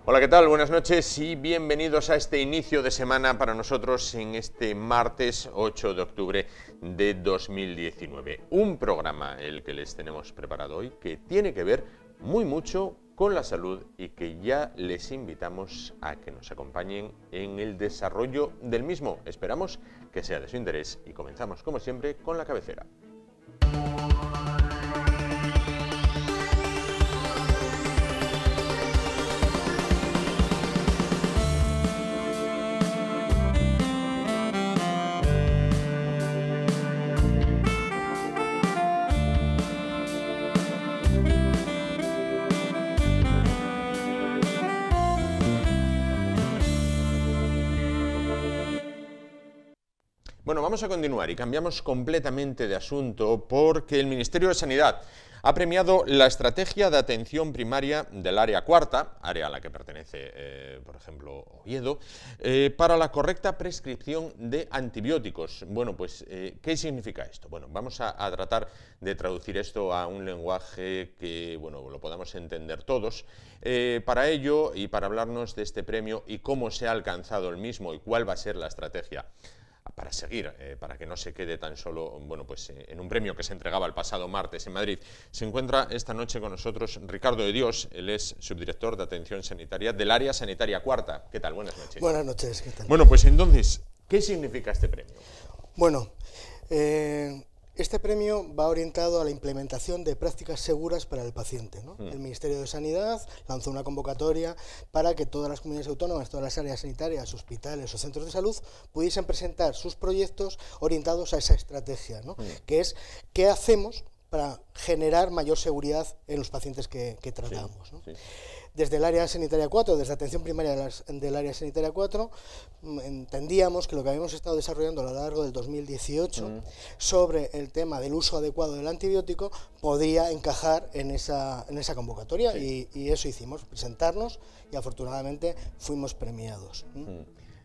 Hola, ¿qué tal? Buenas noches y bienvenidos a este inicio de semana para nosotros en este martes 8 de octubre de 2019. Un programa el que les tenemos preparado hoy que tiene que ver muy mucho con la salud y que ya les invitamos a que nos acompañen en el desarrollo del mismo. Esperamos que sea de su interés y comenzamos como siempre con la cabecera. Bueno, vamos a continuar y cambiamos completamente de asunto porque el Ministerio de Sanidad ha premiado la estrategia de atención primaria del área cuarta, área a la que pertenece, por ejemplo, Oviedo, para la correcta prescripción de antibióticos. Bueno, pues, ¿qué significa esto? Bueno, vamos a tratar de traducir esto a un lenguaje que, bueno, lo podamos entender todos. Para ello y para hablarnos de este premio y cómo se ha alcanzado el mismo y cuál va a ser la estrategia para seguir, para que no se quede tan solo, bueno, pues en un premio que se entregaba el pasado martes en Madrid. Se encuentra esta noche con nosotros Ricardo de Dios, él es subdirector de atención sanitaria del área sanitaria cuarta. ¿Qué tal? Buenas noches. Buenas noches, ¿qué tal? Bueno, pues entonces, ¿qué significa este premio? Bueno, este premio va orientado a la implementación de prácticas seguras para el paciente, ¿no? El Ministerio de Sanidad lanzó una convocatoria para que todas las comunidades autónomas, todas las áreas sanitarias, hospitales o centros de salud pudiesen presentar sus proyectos orientados a esa estrategia, ¿no? Que es ¿qué hacemos para generar mayor seguridad en los pacientes que tratamos, ¿no? Desde el área sanitaria 4, desde atención primaria del área sanitaria 4, entendíamos que lo que habíamos estado desarrollando a lo largo del 2018 sobre el tema del uso adecuado del antibiótico podría encajar en esa convocatoria, y eso hicimos, presentarnos, y afortunadamente fuimos premiados.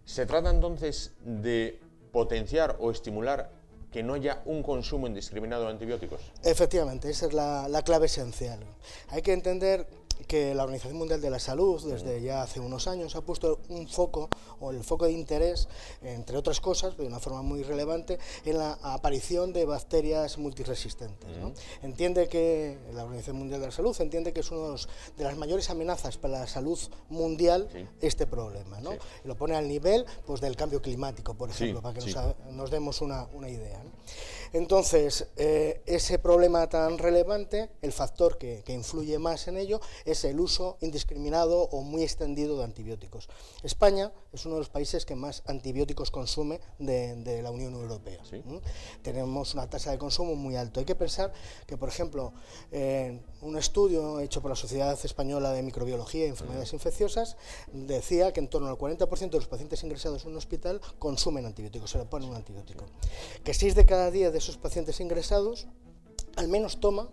¿Se trata entonces de potenciar o estimular que no haya un consumo indiscriminado de antibióticos? Efectivamente, esa es la clave esencial. Hay que entender que la Organización Mundial de la Salud, desde ya hace unos años, ha puesto un foco, o el foco de interés, entre otras cosas, de una forma muy relevante, en la aparición de bacterias multiresistentes, ¿no? Entiende que la Organización Mundial de la Salud entiende que es una de las mayores amenazas para la salud mundial este problema, ¿no? Y lo pone al nivel, pues, del cambio climático, por ejemplo, para que nos demos una idea, ¿no? Entonces, ese problema tan relevante, el factor que influye más en ello es el uso indiscriminado o muy extendido de antibióticos. España es uno de los países que más antibióticos consume de la Unión Europea. Tenemos una tasa de consumo muy alta. Hay que pensar que, por ejemplo, un estudio hecho por la Sociedad Española de Microbiología y Enfermedades Infecciosas decía que en torno al 40% de los pacientes ingresados en un hospital consumen antibióticos, se le pone un antibiótico. Que 6 de cada 10 de esos pacientes ingresados al menos toma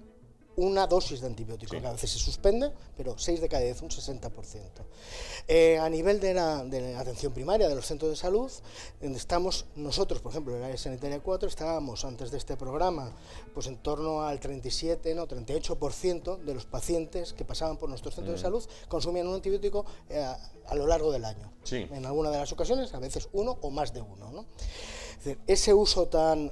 una dosis de antibiótico, que a veces se suspende, pero 6 de cada 10, un 60%. A nivel de la atención primaria, de los centros de salud, estamos nosotros, por ejemplo, en el área sanitaria 4, estábamos antes de este programa, pues en torno al 38% de los pacientes que pasaban por nuestros centros de salud consumían un antibiótico a lo largo del año. En alguna de las ocasiones, a veces uno o más de uno, ¿no? Es decir, ese uso tan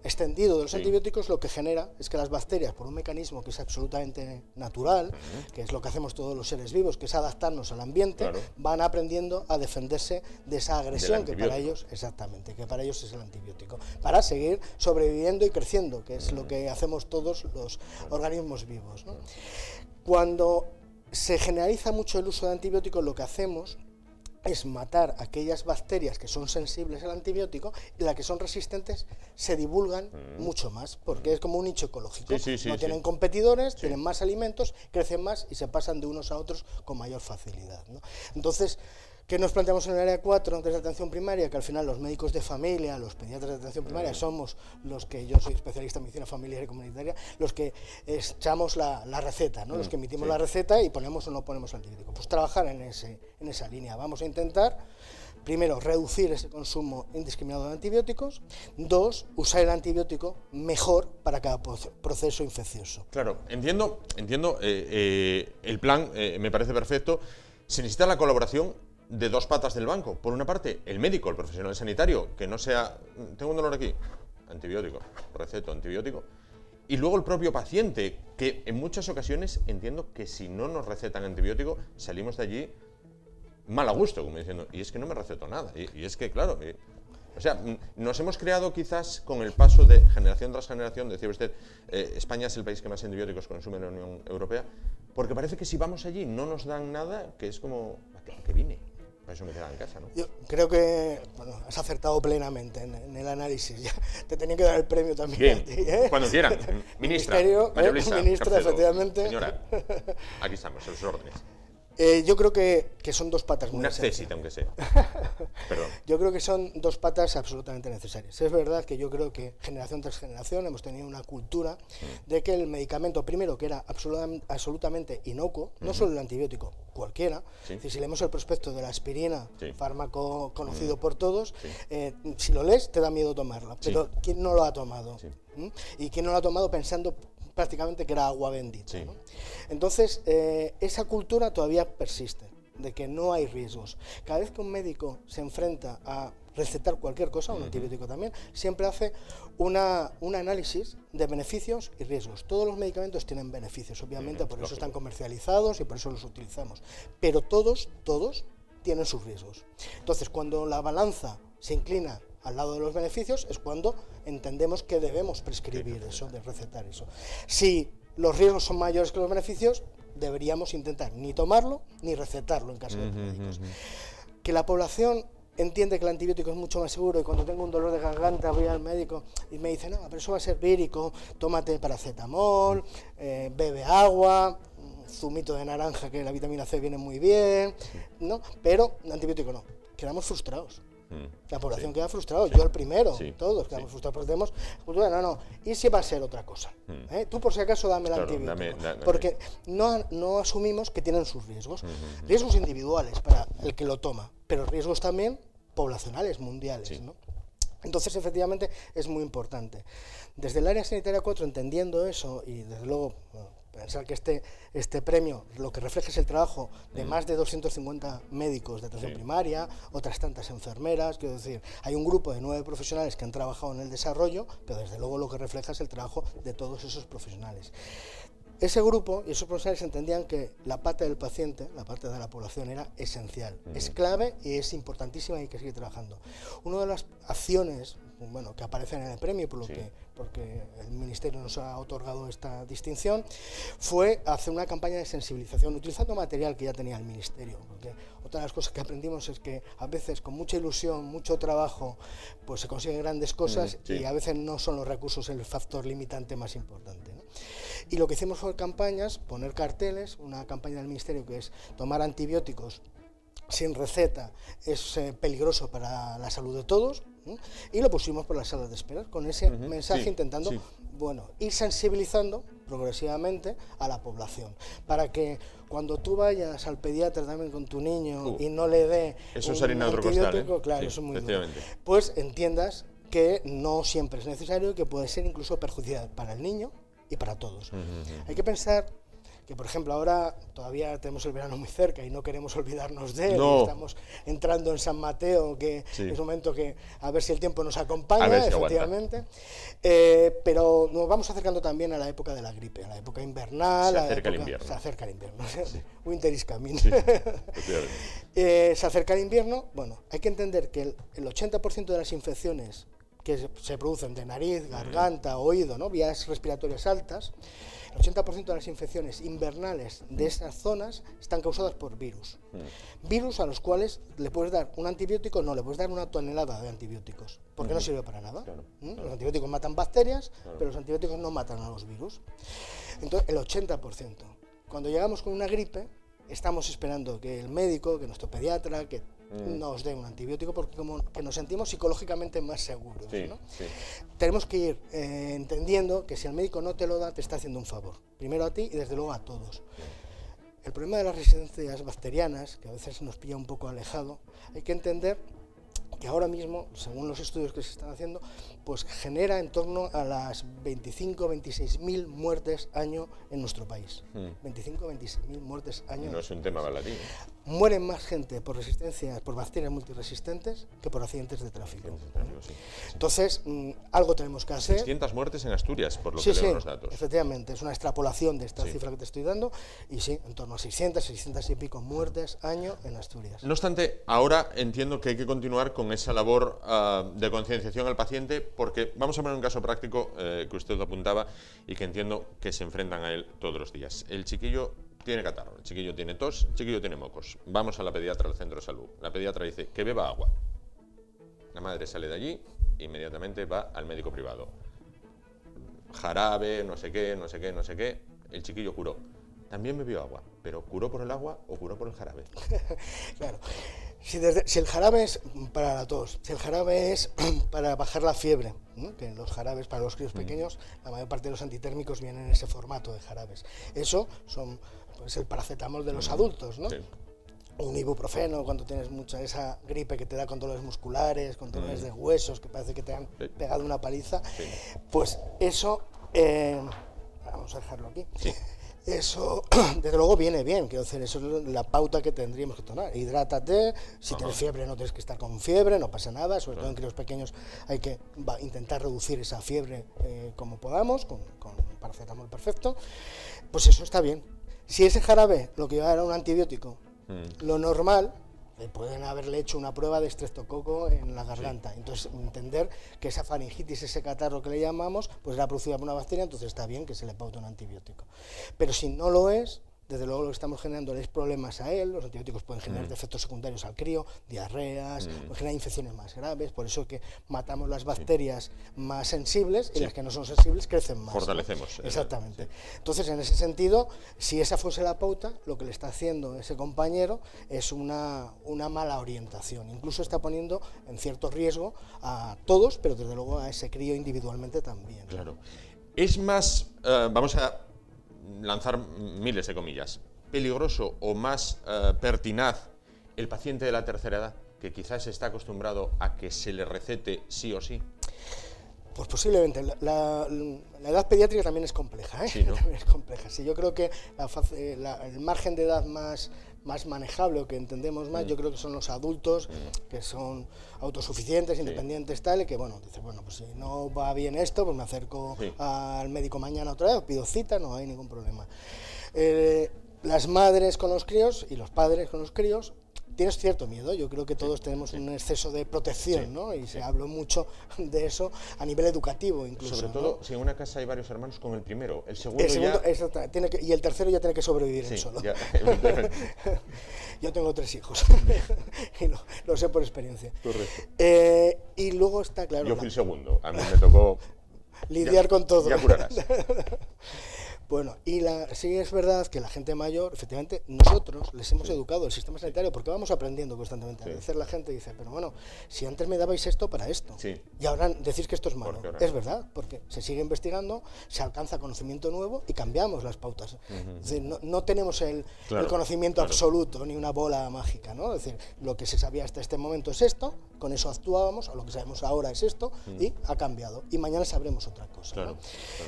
extendido de los antibióticos lo que genera es que las bacterias, por un mecanismo que es absolutamente natural, que es lo que hacemos todos los seres vivos, que es adaptarnos al ambiente, van aprendiendo a defenderse de esa agresión que para ellos, que para ellos es el antibiótico, para seguir sobreviviendo y creciendo, que es lo que hacemos todos los organismos vivos, ¿no? Cuando se generaliza mucho el uso de antibióticos, lo que hacemos es matar aquellas bacterias que son sensibles al antibiótico, y las que son resistentes se divulgan mucho más, porque es como un nicho ecológico. No tienen competidores, tienen más alimentos, crecen más y se pasan de unos a otros con mayor facilidad, ¿no? Entonces, ¿qué nos planteamos en el área 4 de atención primaria? Que al final los médicos de familia, los pediatras de atención primaria, somos los que, yo soy especialista en medicina familiar y comunitaria, los que echamos la receta, ¿no? Los que emitimos la receta y ponemos o no ponemos antibiótico. Pues trabajar en esa línea. Vamos a intentar primero, reducir ese consumo indiscriminado de antibióticos. 2, usar el antibiótico mejor para cada proceso infeccioso. Claro, entiendo el plan, me parece perfecto. Se necesita la colaboración de dos patas del banco. Por una parte, el médico, el profesional sanitario, que no sea, tengo un dolor aquí, antibiótico, receto, antibiótico. Y luego el propio paciente, que en muchas ocasiones entiendo que si no nos recetan antibiótico, salimos de allí mal a gusto, como diciendo, y es que no me receto nada. Y es que, claro, o sea, nos hemos creado quizás con el paso de generación tras generación, decía usted, España es el país que más antibióticos consume en la Unión Europea, porque parece que si vamos allí no nos dan nada, que es como, ¿a qué vine? Para eso me quedaba en casa, ¿no? Yo creo que has acertado plenamente en el análisis. Ya te tenía que dar el premio también. Bien, a ti, cuando quieran. Ministra, ministra, efectivamente. Señora, aquí estamos, a sus órdenes. Yo creo que son dos patas muy Una necesarias. césita, aunque sea. Perdón. Yo creo que son dos patas absolutamente necesarias. Es verdad que yo creo que generación tras generación hemos tenido una cultura de que el medicamento, primero, que era absolutamente inocuo, no solo el antibiótico, cualquiera. Sí. Es decir, si leemos el prospecto de la aspirina, Sí. fármaco conocido por todos, Sí. si lo lees te da miedo tomarla. Pero Sí. ¿quién no lo ha tomado? Sí. ¿Y quién no lo ha tomado pensando prácticamente que era agua bendita? Sí. ¿No? Entonces, esa cultura todavía persiste, de que no hay riesgos. Cada vez que un médico se enfrenta a recetar cualquier cosa, un antibiótico también, siempre hace un análisis de beneficios y riesgos. Todos los medicamentos tienen beneficios, obviamente, por eso están comercializados y por eso los utilizamos. Pero todos tienen sus riesgos. Entonces, cuando la balanza se inclina al lado de los beneficios, es cuando entendemos que debemos prescribir eso, de recetar eso. Si los riesgos son mayores que los beneficios, deberíamos intentar ni tomarlo ni recetarlo en caso de médicos. Que la población entiende que el antibiótico es mucho más seguro y cuando tengo un dolor de garganta voy al médico y me dice, no, pero eso va a ser vírico, tómate paracetamol, bebe agua, zumito de naranja, que la vitamina C viene muy bien, ¿no? Pero el antibiótico no, quedamos frustrados. La población queda frustrada, yo el primero, todos quedamos frustrados, porque tenemos, no, ¿y si va a ser otra cosa? Tú por si acaso dame el antibiótico, dame. porque no asumimos que tienen sus riesgos, riesgos individuales para el que lo toma, pero riesgos también poblacionales, mundiales, ¿no? Entonces, efectivamente, es muy importante. Desde el área sanitaria 4, entendiendo eso, y desde luego pensar que este premio lo que refleja es el trabajo de más de 250 médicos de atención primaria, otras tantas enfermeras, quiero decir, hay un grupo de 9 profesionales que han trabajado en el desarrollo, pero desde luego lo que refleja es el trabajo de todos esos profesionales. Ese grupo y esos profesionales entendían que la parte del paciente, la parte de la población, era esencial, es clave y es importantísima y hay que seguir trabajando. Una de las acciones que aparecen en el premio, porque el Ministerio nos ha otorgado esta distinción, fue hacer una campaña de sensibilización, utilizando material que ya tenía el Ministerio, porque otra de las cosas que aprendimos es que a veces con mucha ilusión, mucho trabajo, pues se consiguen grandes cosas y a veces no son los recursos el factor limitante más importante, ¿no? Y lo que hicimos fue campañas, poner carteles, una campaña del Ministerio que es tomar antibióticos sin receta es peligroso para la salud de todos, y lo pusimos por las salas de espera, con ese mensaje intentando ir sensibilizando progresivamente a la población, para que cuando tú vayas al pediatra también con tu niño y no le dé eso es un harina de otro antibiótico, costal, claro, eso es muy duro, pues entiendas que no siempre es necesario, que puede ser incluso perjudicial para el niño y para todos. Hay que pensar que, por ejemplo, ahora todavía tenemos el verano muy cerca y no queremos olvidarnos de él, estamos entrando en San Mateo, que es un momento que a ver si el tiempo nos acompaña, efectivamente, pero nos vamos acercando también a la época de la gripe, a la época invernal. Se acerca el invierno. Se acerca el invierno, winter is coming. Se acerca el invierno, hay que entender que el 80% de las infecciones que se producen de nariz, garganta, oído, ¿no? Vías respiratorias altas, el 80% de las infecciones invernales de esas zonas están causadas por virus. Virus a los cuales le puedes dar un antibiótico, no, le puedes dar una tonelada de antibióticos, porque no sirve para nada. Los antibióticos matan bacterias, pero los antibióticos no matan a los virus. Entonces, el 80%. Cuando llegamos con una gripe, estamos esperando que el médico, que nuestro pediatra, que nos dé un antibiótico, porque como que nos sentimos psicológicamente más seguros, ¿no? Tenemos que ir entendiendo que si el médico no te lo da, te está haciendo un favor, primero a ti y desde luego a todos. el problema de las resistencias bacterianas, que a veces nos pilla un poco alejado, hay que entender que ahora mismo, según los estudios que se están haciendo, pues genera en torno a las 25-26.000 muertes año en nuestro país. 25-26.000 muertes año. No es un tema baladí. Mueren más gente por resistencias, por bacterias multiresistentes, que por accidentes de tráfico. Sí. Entonces, algo tenemos que hacer. 600 muertes en Asturias, por lo que leo los datos. Efectivamente, es una extrapolación de esta cifra que te estoy dando, y sí, en torno a 600 y pico muertes año en Asturias. No obstante, ahora entiendo que hay que continuar con esa labor de concienciación al paciente, porque vamos a poner un caso práctico que usted lo apuntaba y que entiendo que se enfrentan a él todos los días. El chiquillo tiene catarro, el chiquillo tiene tos, el chiquillo tiene mocos. Vamos a la pediatra al centro de salud. La pediatra dice que beba agua. La madre sale de allí e inmediatamente va al médico privado. Jarabe, no sé qué. El chiquillo curó. También bebió agua, pero ¿curó por el agua o curó por el jarabe? Claro. Si el jarabe es para la tos, si el jarabe es para bajar la fiebre, ¿no? Que los jarabes para los críos pequeños, la mayor parte de los antitérmicos vienen en ese formato de jarabes. Eso son pues, el paracetamol de los adultos, ¿no? Sí. Un ibuprofeno cuando tienes mucha esa gripe que te da con dolores musculares, con dolores de huesos, que parece que te han pegado una paliza. Sí. Pues eso, vamos a dejarlo aquí. Sí. Eso, desde luego, viene bien, quiero decir, eso es la pauta que tendríamos que tomar. Hidrátate, si tienes fiebre no tienes que estar con fiebre, no pasa nada, sobre todo en críos pequeños hay que intentar reducir esa fiebre como podamos, con paracetamol perfecto, pues eso está bien. Si ese jarabe lo que lleva era un antibiótico, lo normal, pueden haberle hecho una prueba de estreptococo en la garganta, entonces entender que esa faringitis, ese catarro que le llamamos, pues era producida por una bacteria, entonces está bien que se le paute un antibiótico. Pero si no lo es, desde luego lo que estamos generando es problemas a él, los antibióticos pueden generar efectos secundarios al crío, diarreas, pueden generar infecciones más graves, por eso que matamos las bacterias más sensibles y las que no son sensibles crecen más. Fortalecemos. ¿No? Exactamente. Entonces, en ese sentido, si esa fuese la pauta, lo que le está haciendo ese compañero es una mala orientación, incluso está poniendo en cierto riesgo a todos, pero desde luego a ese crío individualmente también. Claro. Es más, vamos a lanzar miles de comillas, peligroso o más pertinaz el paciente de la tercera edad, que quizás está acostumbrado a que se le recete sí o sí? Pues posiblemente. La edad pediátrica también es compleja, ¿eh? Sí, ¿no? También es compleja. Sí, yo creo que el margen de edad más manejable o que entendemos más, yo creo que son los adultos que son autosuficientes, independientes, tal, y que bueno, dice, bueno, pues si no va bien esto, pues me acerco al médico mañana otra vez, pido cita, no hay ningún problema. Las madres con los críos y los padres con los críos, tienes cierto miedo, yo creo que todos tenemos un exceso de protección, ¿no? Y se habló mucho de eso a nivel educativo incluso. Sobre todo, ¿no? Si en una casa hay varios hermanos con el primero, el segundo ya... y el tercero ya tiene que sobrevivir él solo. Ya, yo tengo 3 hijos, y lo sé por experiencia. Correcto. Y luego está claro... Yo fui el segundo, a mí me tocó... lidiar con todo. Ya curarás. Bueno, y sí es verdad que la gente mayor, efectivamente, nosotros les hemos educado el sistema sanitario porque vamos aprendiendo constantemente. A veces la gente dice, pero bueno, si antes me dabais esto para esto, y ahora decís que esto es malo. Es verdad, porque se sigue investigando, se alcanza conocimiento nuevo y cambiamos las pautas. Es decir, no tenemos el conocimiento absoluto, ni una bola mágica, ¿no? Es decir, lo que se sabía hasta este momento es esto, con eso actuábamos, o lo que sabemos ahora es esto, y ha cambiado. Y mañana sabremos otra cosa, ¿no?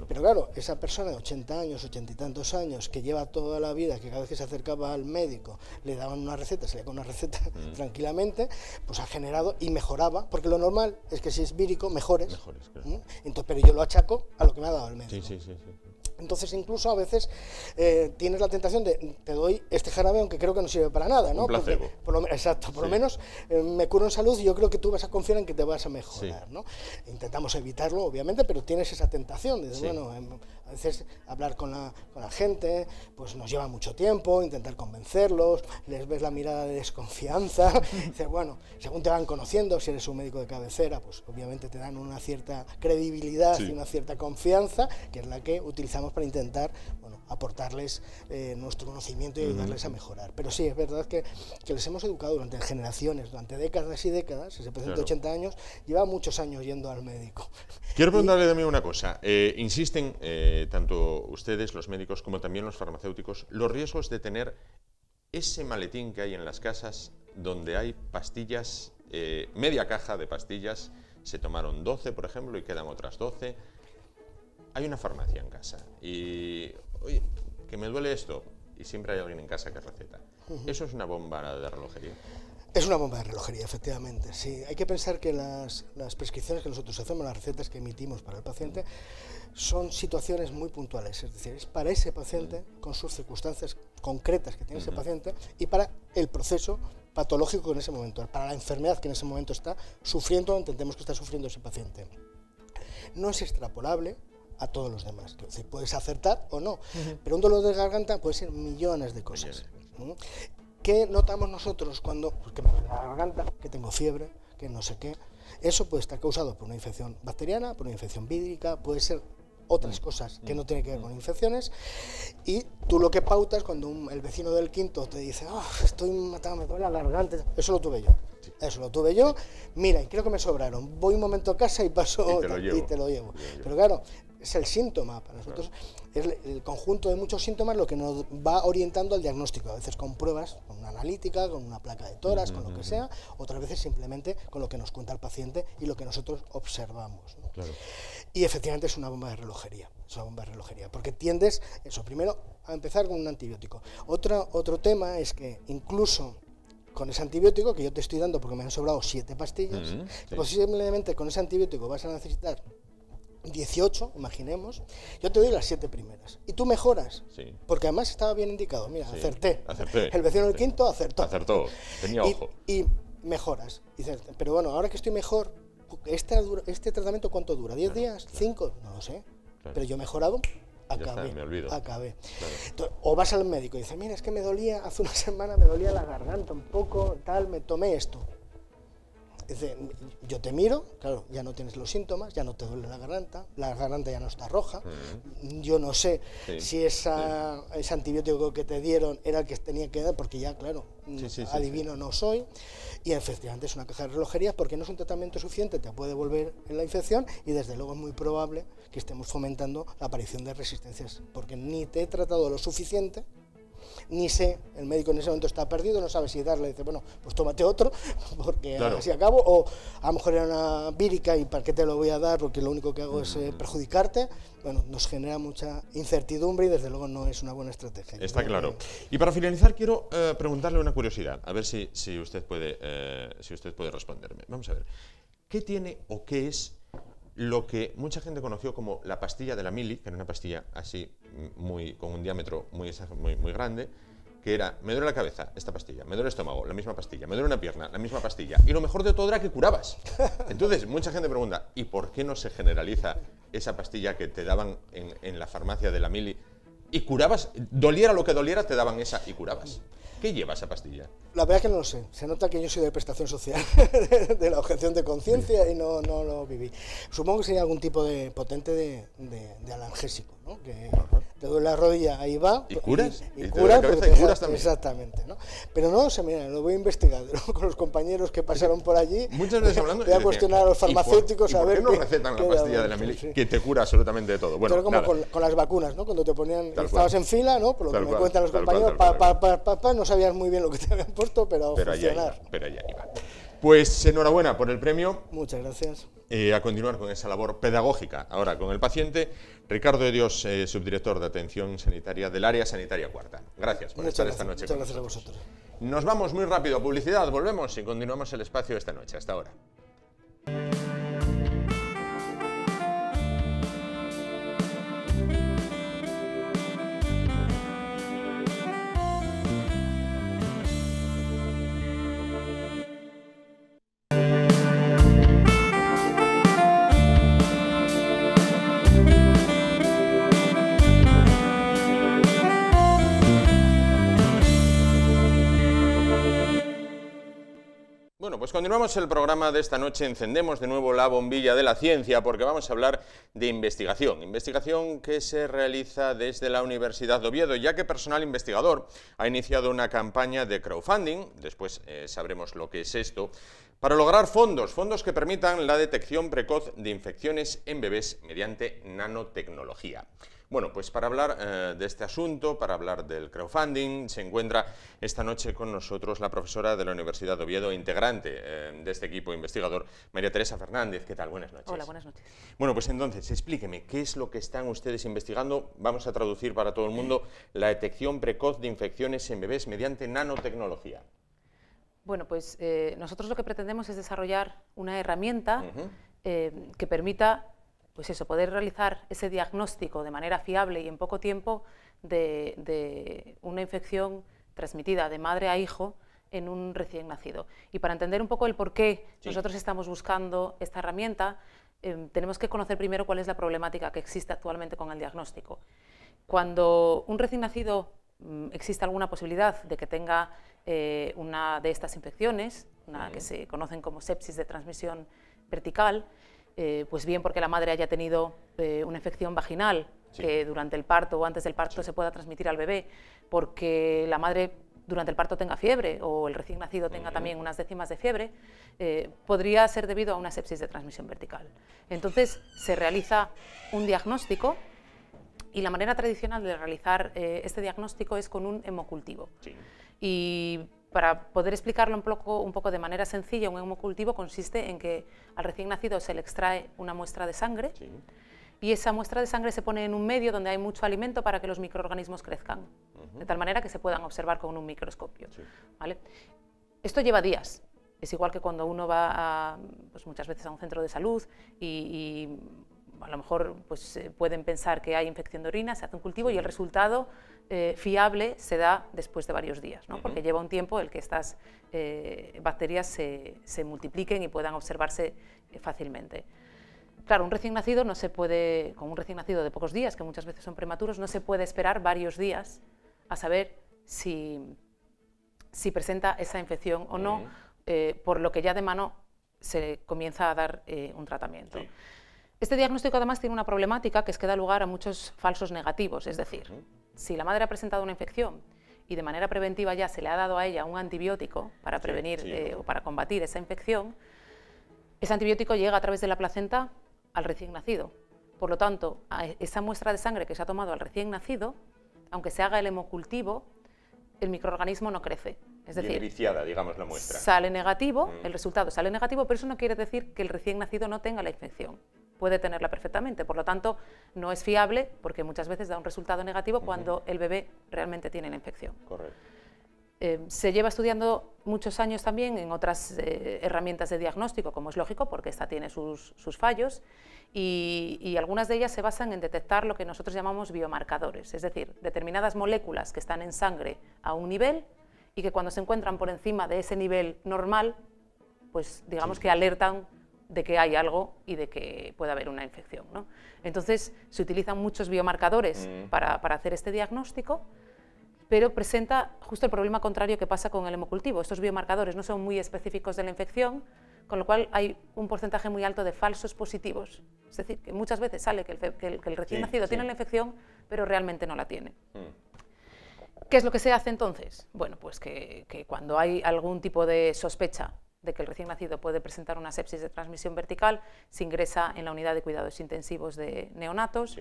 Pero claro, esa persona de 80 años, 80 y tantos años, que lleva toda la vida, que cada vez que se acercaba al médico le daban una receta, se le con una receta tranquilamente, pues ha generado y mejoraba, porque lo normal es que si es vírico, mejores, claro. Entonces, pero yo lo achaco a lo que me ha dado el médico. Sí. Entonces incluso a veces tienes la tentación de, te doy este jarabe aunque creo que no sirve para nada, ¿no? Un placebo. Exacto, por lo menos me curo en salud y yo creo que tú vas a confiar en que te vas a mejorar, ¿no? Intentamos evitarlo, obviamente, pero tienes esa tentación de, bueno, a veces hablar con la gente, pues nos lleva mucho tiempo, intentar convencerlos, les ves la mirada de desconfianza, dices, bueno, según te van conociendo, si eres un médico de cabecera, pues obviamente te dan una cierta credibilidad y una cierta confianza, que es la que utilizamos para intentar, bueno, aportarles nuestro conocimiento y ayudarles a mejorar. Pero sí, es verdad que les hemos educado durante generaciones, durante décadas y décadas. Ese paciente de 80 años lleva muchos años yendo al médico. Quiero preguntarle también una cosa. Insisten tanto ustedes, los médicos, como también los farmacéuticos, los riesgos de tener ese maletín que hay en las casas donde hay pastillas, media caja de pastillas, se tomaron 12, por ejemplo, y quedan otras 12. Hay una farmacia en casa y, oye, que me duele esto, y siempre hay alguien en casa que receta. ¿Eso es una bomba de relojería? Es una bomba de relojería, efectivamente. Sí, hay que pensar que las prescripciones que nosotros hacemos, las recetas que emitimos para el paciente, son situaciones muy puntuales. Es decir, es para ese paciente, con sus circunstancias concretas que tiene ese paciente, y para el proceso patológico que en ese momento, para la enfermedad que en ese momento está sufriendo, entendemos que está sufriendo ese paciente. No es extrapolable a todos los demás. Es decir, puedes acertar o no, pero un dolor de garganta puede ser millones de cosas. ¿Qué notamos nosotros cuando que me duele la garganta, que tengo fiebre, que no sé qué? Eso puede estar causado por una infección bacteriana, por una infección vírica, puede ser otras cosas que no tienen que ver con infecciones, y tú lo que pautas cuando el vecino del quinto te dice, estoy matado, me duele la garganta, eso lo tuve yo. Sí. Eso lo tuve yo, mira, y creo que me sobraron, voy un momento a casa y paso y te lo llevo. Pero claro, es el síntoma para nosotros, es el conjunto de muchos síntomas lo que nos va orientando al diagnóstico, a veces con pruebas, con una analítica, con una placa de tórax, con lo que sea, otras veces simplemente con lo que nos cuenta el paciente y lo que nosotros observamos, ¿no? Claro. Y efectivamente es una bomba de relojería, porque tiendes, eso, primero a empezar con un antibiótico. Otro tema es que incluso con ese antibiótico que yo te estoy dando porque me han sobrado 7 pastillas, sí, posiblemente con ese antibiótico vas a necesitar 18, imaginemos, yo te doy las 7 primeras y tú mejoras, sí, porque además estaba bien indicado, mira, sí, acerté, el vecino del quinto acertó, tenía ojo, y mejoras, y dices, pero bueno, ahora que estoy mejor, este tratamiento ¿cuánto dura? ¿10 días? ¿5? No lo sé, pero yo he mejorado, acabé. Claro. Entonces, o vas al médico y dices, mira, es que me dolía, hace una semana me dolía la garganta un poco, tal, me tomé esto. Dice, yo te miro, claro, ya no tienes los síntomas, ya no te duele la garganta ya no está roja, yo no sé si ese antibiótico que te dieron era el que tenía que dar, porque ya, claro, adivino no soy, y efectivamente es una caja de relojería porque no es un tratamiento suficiente, te puede volver en la infección y desde luego es muy probable que estemos fomentando la aparición de resistencias, porque ni te he tratado lo suficiente, ni sé, el médico en ese momento está perdido, no sabe si darle, dice, bueno, pues tómate otro, porque así acabo, o a lo mejor era una vírica y ¿para qué te lo voy a dar? Porque lo único que hago es perjudicarte. Bueno, nos genera mucha incertidumbre y desde luego no es una buena estrategia. Está claro. Y para finalizar quiero preguntarle una curiosidad, a ver si usted puede responderme. Vamos a ver, ¿qué tiene o qué es lo que mucha gente conoció como la pastilla de la mili, que era una pastilla así, con un diámetro muy grande, que era, me duele la cabeza, esta pastilla, me duele el estómago, la misma pastilla, me duele una pierna, la misma pastilla, y lo mejor de todo era que curabas. Entonces, mucha gente pregunta, ¿y por qué no se generaliza esa pastilla que te daban en la farmacia de la mili? Y curabas, doliera lo que doliera, te daban esa y curabas. ¿Qué lleva esa pastilla? La verdad es que no lo sé. Se nota que yo soy de prestación social, de la objeción de conciencia, y no lo viví. Supongo que sería algún tipo de potente de analgésico, ¿no? Que te duele la rodilla, ahí va. ¿Y curas? Y curas, y curas también. Exactamente, ¿no? Pero no sé, mira, lo voy a investigar, ¿no? Con los compañeros que pasaron por allí. Muchas veces hablando. Voy a cuestionar a los farmacéuticos a ver. ¿Por qué no recetan la pastilla de la mili que te cura absolutamente de todo? Bueno, pero como con las vacunas, ¿no? Cuando te ponían, estabas en fila, ¿no? Por lo que me cuentan los compañeros, no sabías muy bien lo que te habían puesto, pero funcionar. Pero allá iba. Pues enhorabuena por el premio. Muchas gracias. A continuar con esa labor pedagógica, ahora con el paciente. Ricardo de Dios, subdirector de Atención Sanitaria del Área Sanitaria Cuarta. Gracias por estar esta noche con nosotros. Muchas gracias a vosotros. Nos vamos muy rápido a publicidad, volvemos y continuamos el espacio esta noche. Hasta ahora. Bueno, pues continuamos el programa de esta noche, encendemos de nuevo la bombilla de la ciencia porque vamos a hablar de investigación que se realiza desde la Universidad de Oviedo, ya que personal investigador ha iniciado una campaña de crowdfunding, después sabremos lo que es esto, para lograr fondos que permitan la detección precoz de infecciones en bebés mediante nanotecnología. Bueno, pues para hablar de este asunto, para hablar del crowdfunding, se encuentra esta noche con nosotros la profesora de la Universidad de Oviedo, integrante de este equipo investigador, María Teresa Fernández. ¿Qué tal? Buenas noches. Hola, buenas noches. Bueno, pues entonces, explíqueme, ¿qué es lo que están ustedes investigando? Vamos a traducir para todo el mundo la detección precoz de infecciones en bebés mediante nanotecnología. Bueno, pues nosotros lo que pretendemos es desarrollar una herramienta que permita, pues eso, poder realizar ese diagnóstico de manera fiable y en poco tiempo de una infección transmitida de madre a hijo en un recién nacido. Y para entender un poco el por qué nosotros estamos buscando esta herramienta, tenemos que conocer primero cuál es la problemática que existe actualmente con el diagnóstico. Cuando un recién nacido existe alguna posibilidad de que tenga una de estas infecciones, una que se conocen como sepsis de transmisión vertical, pues bien porque la madre haya tenido una infección vaginal que durante el parto o antes del parto se pueda transmitir al bebé, porque la madre durante el parto tenga fiebre o el recién nacido tenga también unas décimas de fiebre, podría ser debido a una sepsis de transmisión vertical. Entonces se realiza un diagnóstico y la manera tradicional de realizar este diagnóstico es con un hemocultivo. Y para poder explicarlo un poco de manera sencilla, un hemocultivo consiste en que al recién nacido se le extrae una muestra de sangre y esa muestra de sangre se pone en un medio donde hay mucho alimento para que los microorganismos crezcan, de tal manera que se puedan observar con un microscopio. ¿Vale? Esto lleva días. Es igual que cuando uno va pues muchas veces a un centro de salud y a lo mejor pues, pueden pensar que hay infección de orina, se hace un cultivo y el resultado fiable se da después de varios días, ¿no? Porque lleva un tiempo el que estas bacterias se multipliquen y puedan observarse fácilmente. Claro, un recién nacido no se puede, con un recién nacido de pocos días, que muchas veces son prematuros, no se puede esperar varios días a saber si presenta esa infección o no, por lo que ya de mano se comienza a dar un tratamiento. Este diagnóstico además tiene una problemática que es que da lugar a muchos falsos negativos, es decir, si la madre ha presentado una infección y de manera preventiva ya se le ha dado a ella un antibiótico para prevenir o para combatir esa infección, ese antibiótico llega a través de la placenta al recién nacido. Por lo tanto, a esa muestra de sangre que se ha tomado al recién nacido, aunque se haga el hemocultivo, el microorganismo no crece. Es decir, viciada, digamos, la muestra. Sale negativo, el resultado sale negativo, pero eso no quiere decir que el recién nacido no tenga la infección. Puede tenerla perfectamente, por lo tanto, no es fiable porque muchas veces da un resultado negativo cuando el bebé realmente tiene la infección. Correcto. Se lleva estudiando muchos años también en otras herramientas de diagnóstico, como es lógico, porque esta tiene sus fallos, y algunas de ellas se basan en detectar lo que nosotros llamamos biomarcadores, es decir, determinadas moléculas que están en sangre a un nivel y que cuando se encuentran por encima de ese nivel normal, pues digamos que alertan de que hay algo y de que puede haber una infección, ¿no? Entonces se utilizan muchos biomarcadores para hacer este diagnóstico, pero presenta justo el problema contrario que pasa con el hemocultivo. Estos biomarcadores no son muy específicos de la infección, con lo cual hay un porcentaje muy alto de falsos positivos. Es decir, que muchas veces sale que el recién nacido tiene la infección, pero realmente no la tiene. ¿Qué es lo que se hace entonces? Bueno, pues que cuando hay algún tipo de sospecha de que el recién nacido puede presentar una sepsis de transmisión vertical, se ingresa en la unidad de cuidados intensivos de neonatos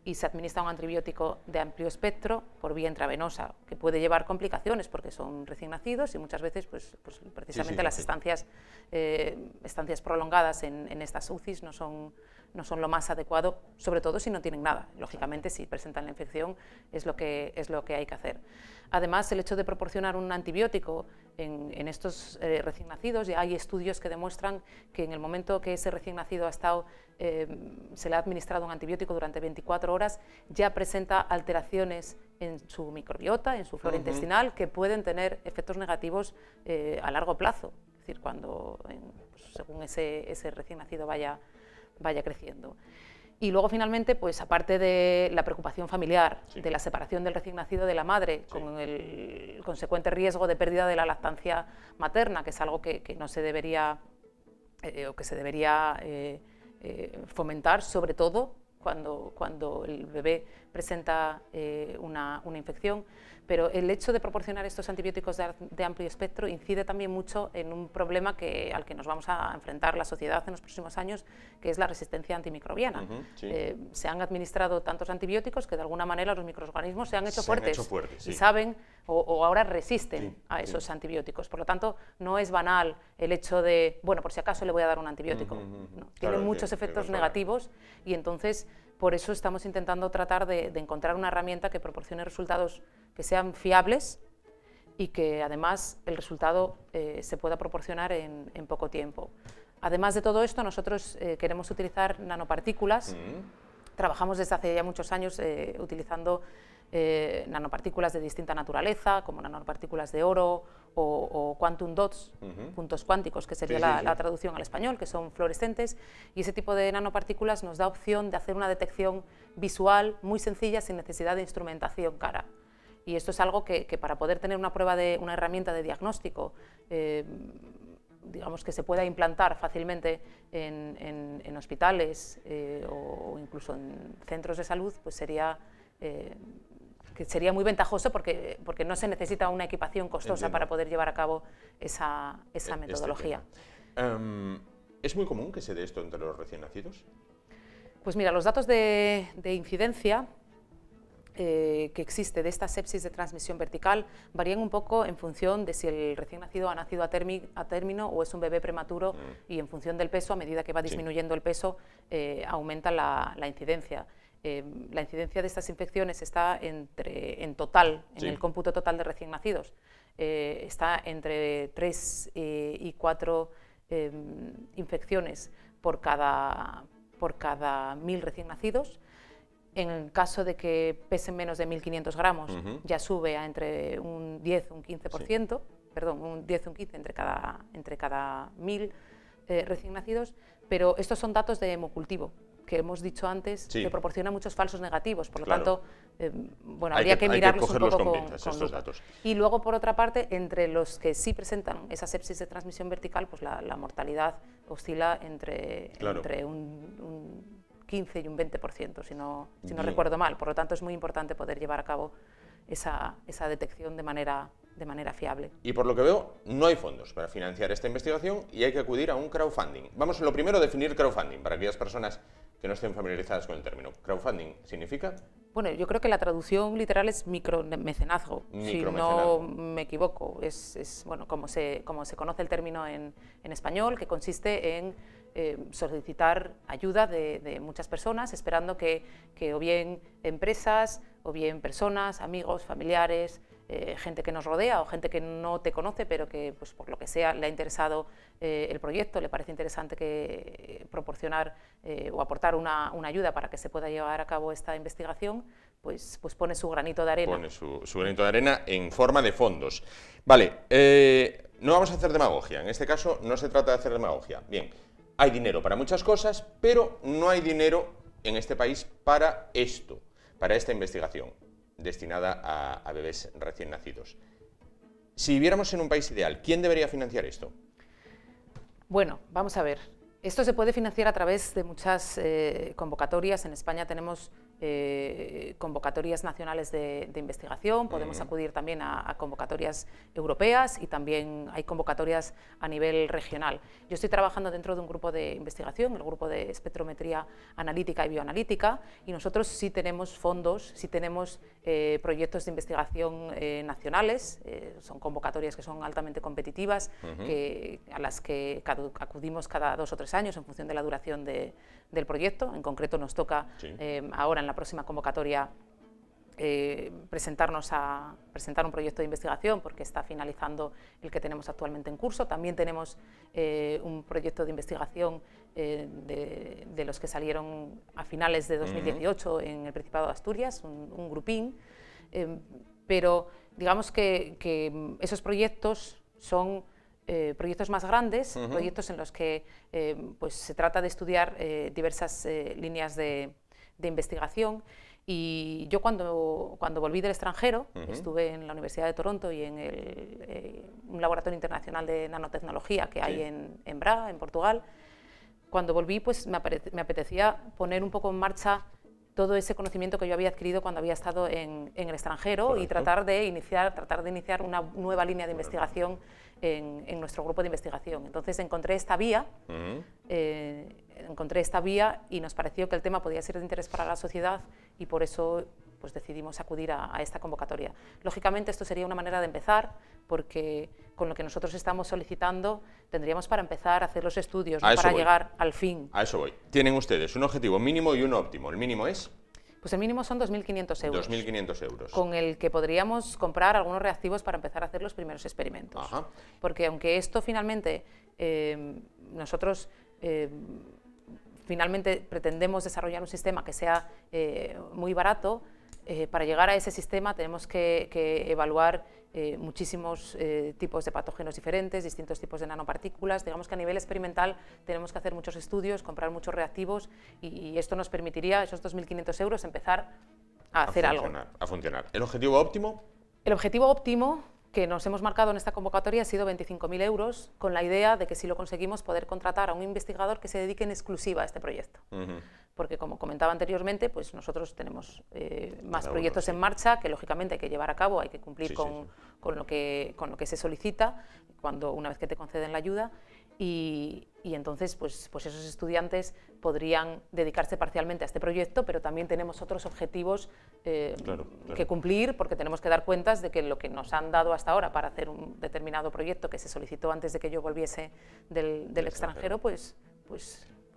y se administra un antibiótico de amplio espectro por vía intravenosa, que puede llevar complicaciones porque son recién nacidos y muchas veces pues precisamente las estancias prolongadas en estas UCIs no son lo más adecuado, sobre todo si no tienen nada. Lógicamente, si presentan la infección es lo que hay que hacer. Además, el hecho de proporcionar un antibiótico en estos recién nacidos, ya hay estudios que demuestran que en el momento que ese recién nacido se le ha administrado un antibiótico durante 24 horas, ya presenta alteraciones en su microbiota, en su flora intestinal, que pueden tener efectos negativos a largo plazo, es decir, cuando, según ese recién nacido vaya creciendo. Y luego, finalmente, pues aparte de la preocupación familiar, de la separación del recién nacido de la madre, con el consecuente riesgo de pérdida de la lactancia materna, que es algo que no se debería, o que se debería fomentar, sobre todo cuando el bebé presenta una infección, pero el hecho de proporcionar estos antibióticos de amplio espectro incide también mucho en un problema al que nos vamos a enfrentar la sociedad en los próximos años, que es la resistencia antimicrobiana. Se han administrado tantos antibióticos que de alguna manera los microorganismos se han hecho fuertes y saben o ahora resisten a esos antibióticos. Por lo tanto, no es banal el hecho de, bueno, por si acaso le voy a dar un antibiótico. No, tiene muchos efectos negativos y entonces por eso estamos intentando tratar de encontrar una herramienta que proporcione resultados que sean fiables y que además el resultado se pueda proporcionar en poco tiempo. Además de todo esto, nosotros queremos utilizar nanopartículas. Trabajamos desde hace ya muchos años utilizando nanopartículas de distinta naturaleza, como nanopartículas de oro o quantum dots, puntos cuánticos, que sería la traducción al español, que son fluorescentes, y ese tipo de nanopartículas nos da opción de hacer una detección visual muy sencilla sin necesidad de instrumentación cara. Y esto es algo que para poder tener una herramienta de diagnóstico, digamos que se pueda implantar fácilmente en hospitales o incluso en centros de salud, pues sería muy ventajoso porque no se necesita una equipación costosa para poder llevar a cabo esa metodología. ¿Es muy común que se dé esto entre los recién nacidos? Pues mira, los datos de incidencia que existe de esta sepsis de transmisión vertical varían un poco en función de si el recién nacido ha nacido a término o es un bebé prematuro, y en función del peso, a medida que va disminuyendo el peso, aumenta la incidencia. La incidencia de estas infecciones está en el cómputo total de recién nacidos, está entre 3 y 4 infecciones por cada 1.000 recién nacidos. En el caso de que pesen menos de 1.500 gramos, ya sube a entre un 10 o un 15%, perdón, un 10 o un 15 entre cada 1.000 recién nacidos, pero estos son datos de hemocultivo, que hemos dicho antes, que proporciona muchos falsos negativos, por lo tanto, bueno, habría que mirarlos un poco con estos datos. Y luego, por otra parte, entre los que sí presentan esa sepsis de transmisión vertical, pues la mortalidad oscila entre un 15 y un 20%, si no recuerdo mal. Por lo tanto, es muy importante poder llevar a cabo esa detección de manera fiable. Y por lo que veo, no hay fondos para financiar esta investigación y hay que acudir a un crowdfunding. Vamos, lo primero, a definir crowdfunding, para aquellas personas que no estén familiarizadas con el término. ¿Crowdfunding significa? Bueno, yo creo que la traducción literal es micromecenazgo, si no me equivoco. Es bueno, como se conoce el término en español, que consiste en solicitar ayuda de muchas personas, esperando que o bien empresas, o bien personas, amigos, familiares, gente que nos rodea o gente que no te conoce, pero que pues, por lo que sea le ha interesado el proyecto, le parece interesante proporcionar o aportar una ayuda para que se pueda llevar a cabo esta investigación, pues pone su granito de arena. Pone su granito de arena en forma de fondos. Vale, no vamos a hacer demagogia, en este caso no se trata de hacer demagogia. Bien, hay dinero para muchas cosas, pero no hay dinero en este país para esto, para esta investigación destinada a bebés recién nacidos. Si viviéramos en un país ideal, ¿quién debería financiar esto? Bueno, vamos a ver. Esto se puede financiar a través de muchas convocatorias. En España tenemos convocatorias nacionales de investigación, podemos acudir también a convocatorias europeas y también hay convocatorias a nivel regional. Yo estoy trabajando dentro de un grupo de investigación, el grupo de espectrometría analítica y bioanalítica, y nosotros sí tenemos fondos, sí tenemos proyectos de investigación nacionales, son convocatorias que son altamente competitivas, a las que acudimos cada 2 o 3 años en función de la duración del proyecto. En concreto nos toca ahora en la próxima convocatoria presentar un proyecto de investigación porque está finalizando el que tenemos actualmente en curso. También tenemos un proyecto de investigación de los que salieron a finales de 2018 en el Principado de Asturias, un grupín, pero digamos que esos proyectos son proyectos más grandes, proyectos en los que pues se trata de estudiar diversas líneas de investigación. Y yo cuando volví del extranjero, estuve en la Universidad de Toronto y en un laboratorio internacional de nanotecnología que hay en Braga, en Portugal. Cuando volví, pues me apetecía poner un poco en marcha todo ese conocimiento que yo había adquirido cuando había estado en el extranjero. Correcto. Y tratar de iniciar una nueva línea de investigación en nuestro grupo de investigación. Entonces encontré esta vía, y nos pareció que el tema podía ser de interés para la sociedad, y por eso pues decidimos acudir a esta convocatoria. Lógicamente esto sería una manera de empezar, porque con lo que nosotros estamos solicitando tendríamos para empezar a hacer los estudios, no para llegar al fin. A eso voy. Tienen ustedes un objetivo mínimo y uno óptimo. ¿El mínimo es? Pues el mínimo son 2.500 euros. 2.500 euros. Con el que podríamos comprar algunos reactivos para empezar a hacer los primeros experimentos. Ajá. Porque aunque esto finalmente, nosotros finalmente pretendemos desarrollar un sistema que sea muy barato, para llegar a ese sistema tenemos que evaluar muchísimos tipos de patógenos diferentes, distintos tipos de nanopartículas. Digamos que a nivel experimental tenemos que hacer muchos estudios, comprar muchos reactivos, y esto nos permitiría, esos 2.500 euros, empezar a hacer algo. A funcionar. ¿El objetivo óptimo? El objetivo óptimo que nos hemos marcado en esta convocatoria ha sido 25.000 euros, con la idea de que, si lo conseguimos, poder contratar a un investigador que se dedique en exclusiva a este proyecto. Porque, como comentaba anteriormente, pues nosotros tenemos más proyectos en marcha que lógicamente hay que llevar a cabo, hay que cumplir con lo que se solicita una vez que te conceden la ayuda, y entonces pues esos estudiantes podrían dedicarse parcialmente a este proyecto, pero también tenemos otros objetivos que cumplir, porque tenemos que dar cuentas de que lo que nos han dado hasta ahora para hacer un determinado proyecto que se solicitó antes de que yo volviese del extranjero, pues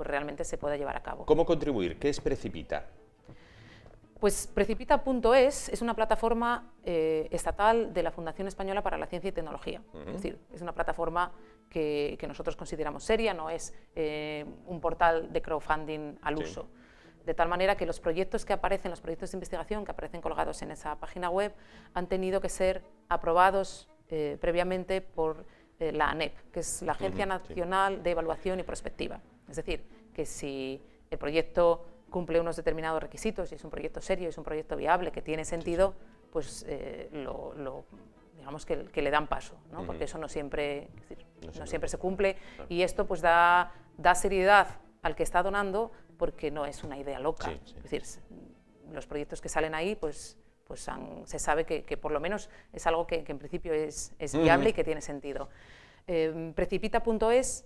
realmente se pueda llevar a cabo. ¿Cómo contribuir? ¿Qué es Precipita? Pues Precipita.es es una plataforma estatal de la Fundación Española para la Ciencia y Tecnología. Es decir, es una plataforma que nosotros consideramos seria, no es un portal de crowdfunding al uso. De tal manera que los proyectos que aparecen, los proyectos de investigación que aparecen colgados en esa página web, han tenido que ser aprobados previamente por la ANEP, que es la Agencia Nacional de Evaluación y Prospectiva. Es decir, que si el proyecto cumple unos determinados requisitos y es un proyecto serio, es un proyecto viable, que tiene sentido, pues digamos que le dan paso, ¿no? Porque eso no siempre se cumple, y esto pues da seriedad al que está donando, porque no es una idea loca. Es decir, los proyectos que salen ahí pues se sabe que por lo menos es algo que en principio es viable y que tiene sentido. Precipita.es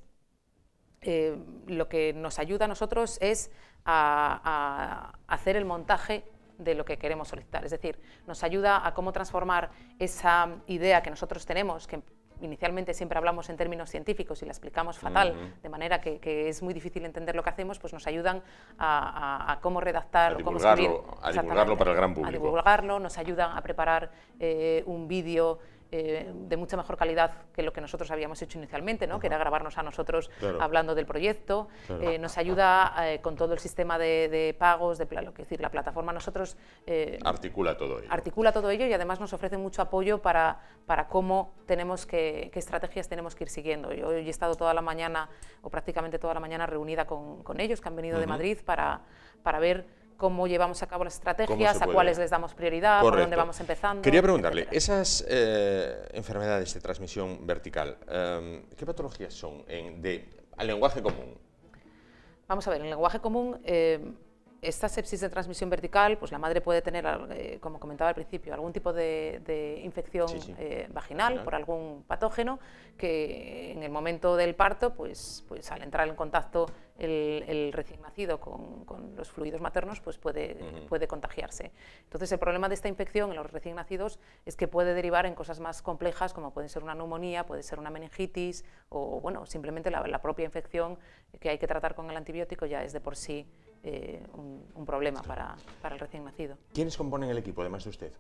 lo que nos ayuda a nosotros es a hacer el montaje de lo que queremos solicitar. Es decir, nos ayuda a cómo transformar esa idea que nosotros tenemos, que inicialmente siempre hablamos en términos científicos y la explicamos fatal, de manera que es muy difícil entender lo que hacemos, pues nos ayudan a cómo redactar, a cómo escribir. A divulgarlo para el gran público. A divulgarlo, nos ayudan a preparar un vídeo de mucha mejor calidad que lo que nosotros habíamos hecho inicialmente, ¿no? Que era grabarnos a nosotros hablando del proyecto. Nos ayuda con todo el sistema de pagos, decir, la plataforma nosotros articula todo ello. Articula todo ello, y además nos ofrece mucho apoyo para cómo tenemos qué estrategias tenemos que ir siguiendo. Yo he estado toda la mañana, o prácticamente toda la mañana, reunida con ellos, que han venido de Madrid, para ver cómo llevamos a cabo las estrategias, a cuáles les damos prioridad, por dónde vamos empezando. Quería preguntarle, esas enfermedades de transmisión vertical, ¿qué patologías son al lenguaje común? Vamos a ver, en el lenguaje común, esta sepsis de transmisión vertical, pues la madre puede tener, como comentaba al principio, algún tipo de infección vaginal por algún patógeno, que en el momento del parto, pues al entrar en contacto el recién nacido con los fluidos maternos, pues puede contagiarse. Entonces, el problema de esta infección en los recién nacidos es que puede derivar en cosas más complejas, como puede ser una neumonía, puede ser una meningitis, o bueno, simplemente la propia infección, que hay que tratar con el antibiótico, ya es de por sí un problema para el recién nacido. ¿Quiénes componen el equipo, además de usted?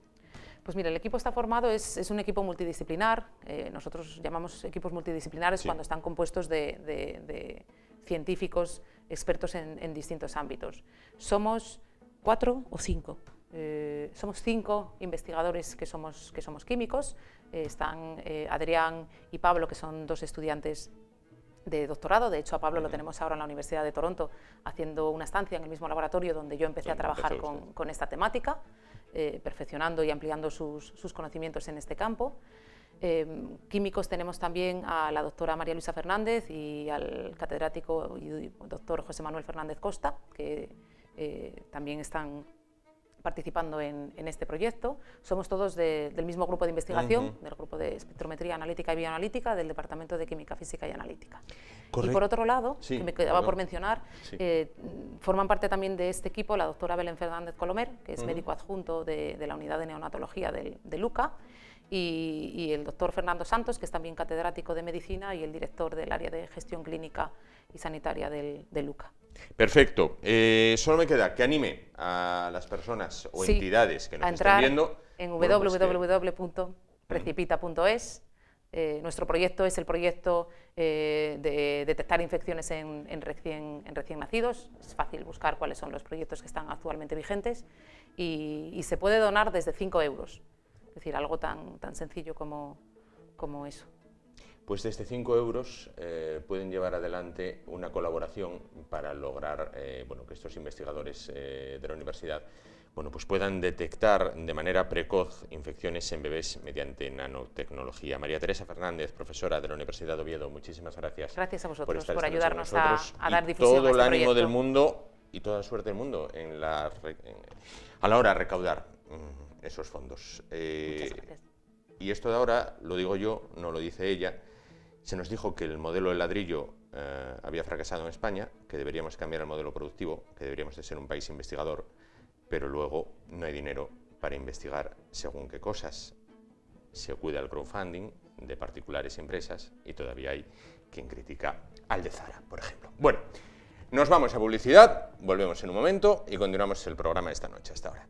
Pues mira, el equipo está formado, es un equipo multidisciplinar. Nosotros llamamos equipos multidisciplinares cuando están compuestos de científicos expertos en distintos ámbitos. Somos 4 o 5. Somos 5 investigadores que somos químicos. Están Adrián y Pablo, que son 2 estudiantes de doctorado. De hecho, a Pablo lo tenemos ahora en la Universidad de Toronto, haciendo una estancia en el mismo laboratorio donde yo empecé a trabajar con esta temática, perfeccionando y ampliando sus conocimientos en este campo. Químicos tenemos también a la doctora María Luisa Fernández y al catedrático y doctor José Manuel Fernández Costa, que también están participando en este proyecto. Somos todos del mismo grupo de investigación, del grupo de espectrometría analítica y bioanalítica del Departamento de Química Física y Analítica. Correcto. Y por otro lado, Sí, que me quedaba perdón. por mencionar, Sí. forman parte también de este equipo la doctora Belén Fernández Colomer, que es médico adjunto de la unidad de neonatología de LUCA, y el doctor Fernando Santos, que es también catedrático de medicina y el director del área de gestión clínica y sanitaria de LUCA. Perfecto. Solo me queda que anime a las personas o Sí, entidades que nos a estén entrar viendo en bueno, pues que- www.precipita.es. Nuestro proyecto es el proyecto de detectar infecciones en recién nacidos. Es fácil buscar cuáles son los proyectos que están actualmente vigentes y se puede donar desde 5 euros. Es decir, algo tan sencillo como eso. Pues desde 5 euros pueden llevar adelante una colaboración para lograr bueno, que estos investigadores de la universidad bueno, pues puedan detectar de manera precoz infecciones en bebés mediante nanotecnología. María Teresa Fernández, profesora de la Universidad de Oviedo, muchísimas gracias. Gracias a vosotros estar por esta noche con ayudarnos nosotros a dar y difusión todo a este el ánimo del proyecto. mundo y toda la suerte del mundo a la hora de recaudar esos fondos. Muchas gracias. Y esto de ahora, lo digo yo, no lo dice ella. Se nos dijo que el modelo de ladrillo había fracasado en España, que deberíamos cambiar el modelo productivo, que deberíamos de ser un país investigador, pero luego no hay dinero para investigar según qué cosas. Se cuida el crowdfunding de particulares y empresas y todavía hay quien critica al de Zara, por ejemplo. Bueno, nos vamos a publicidad, volvemos en un momento y continuamos el programa de esta noche. Hasta ahora.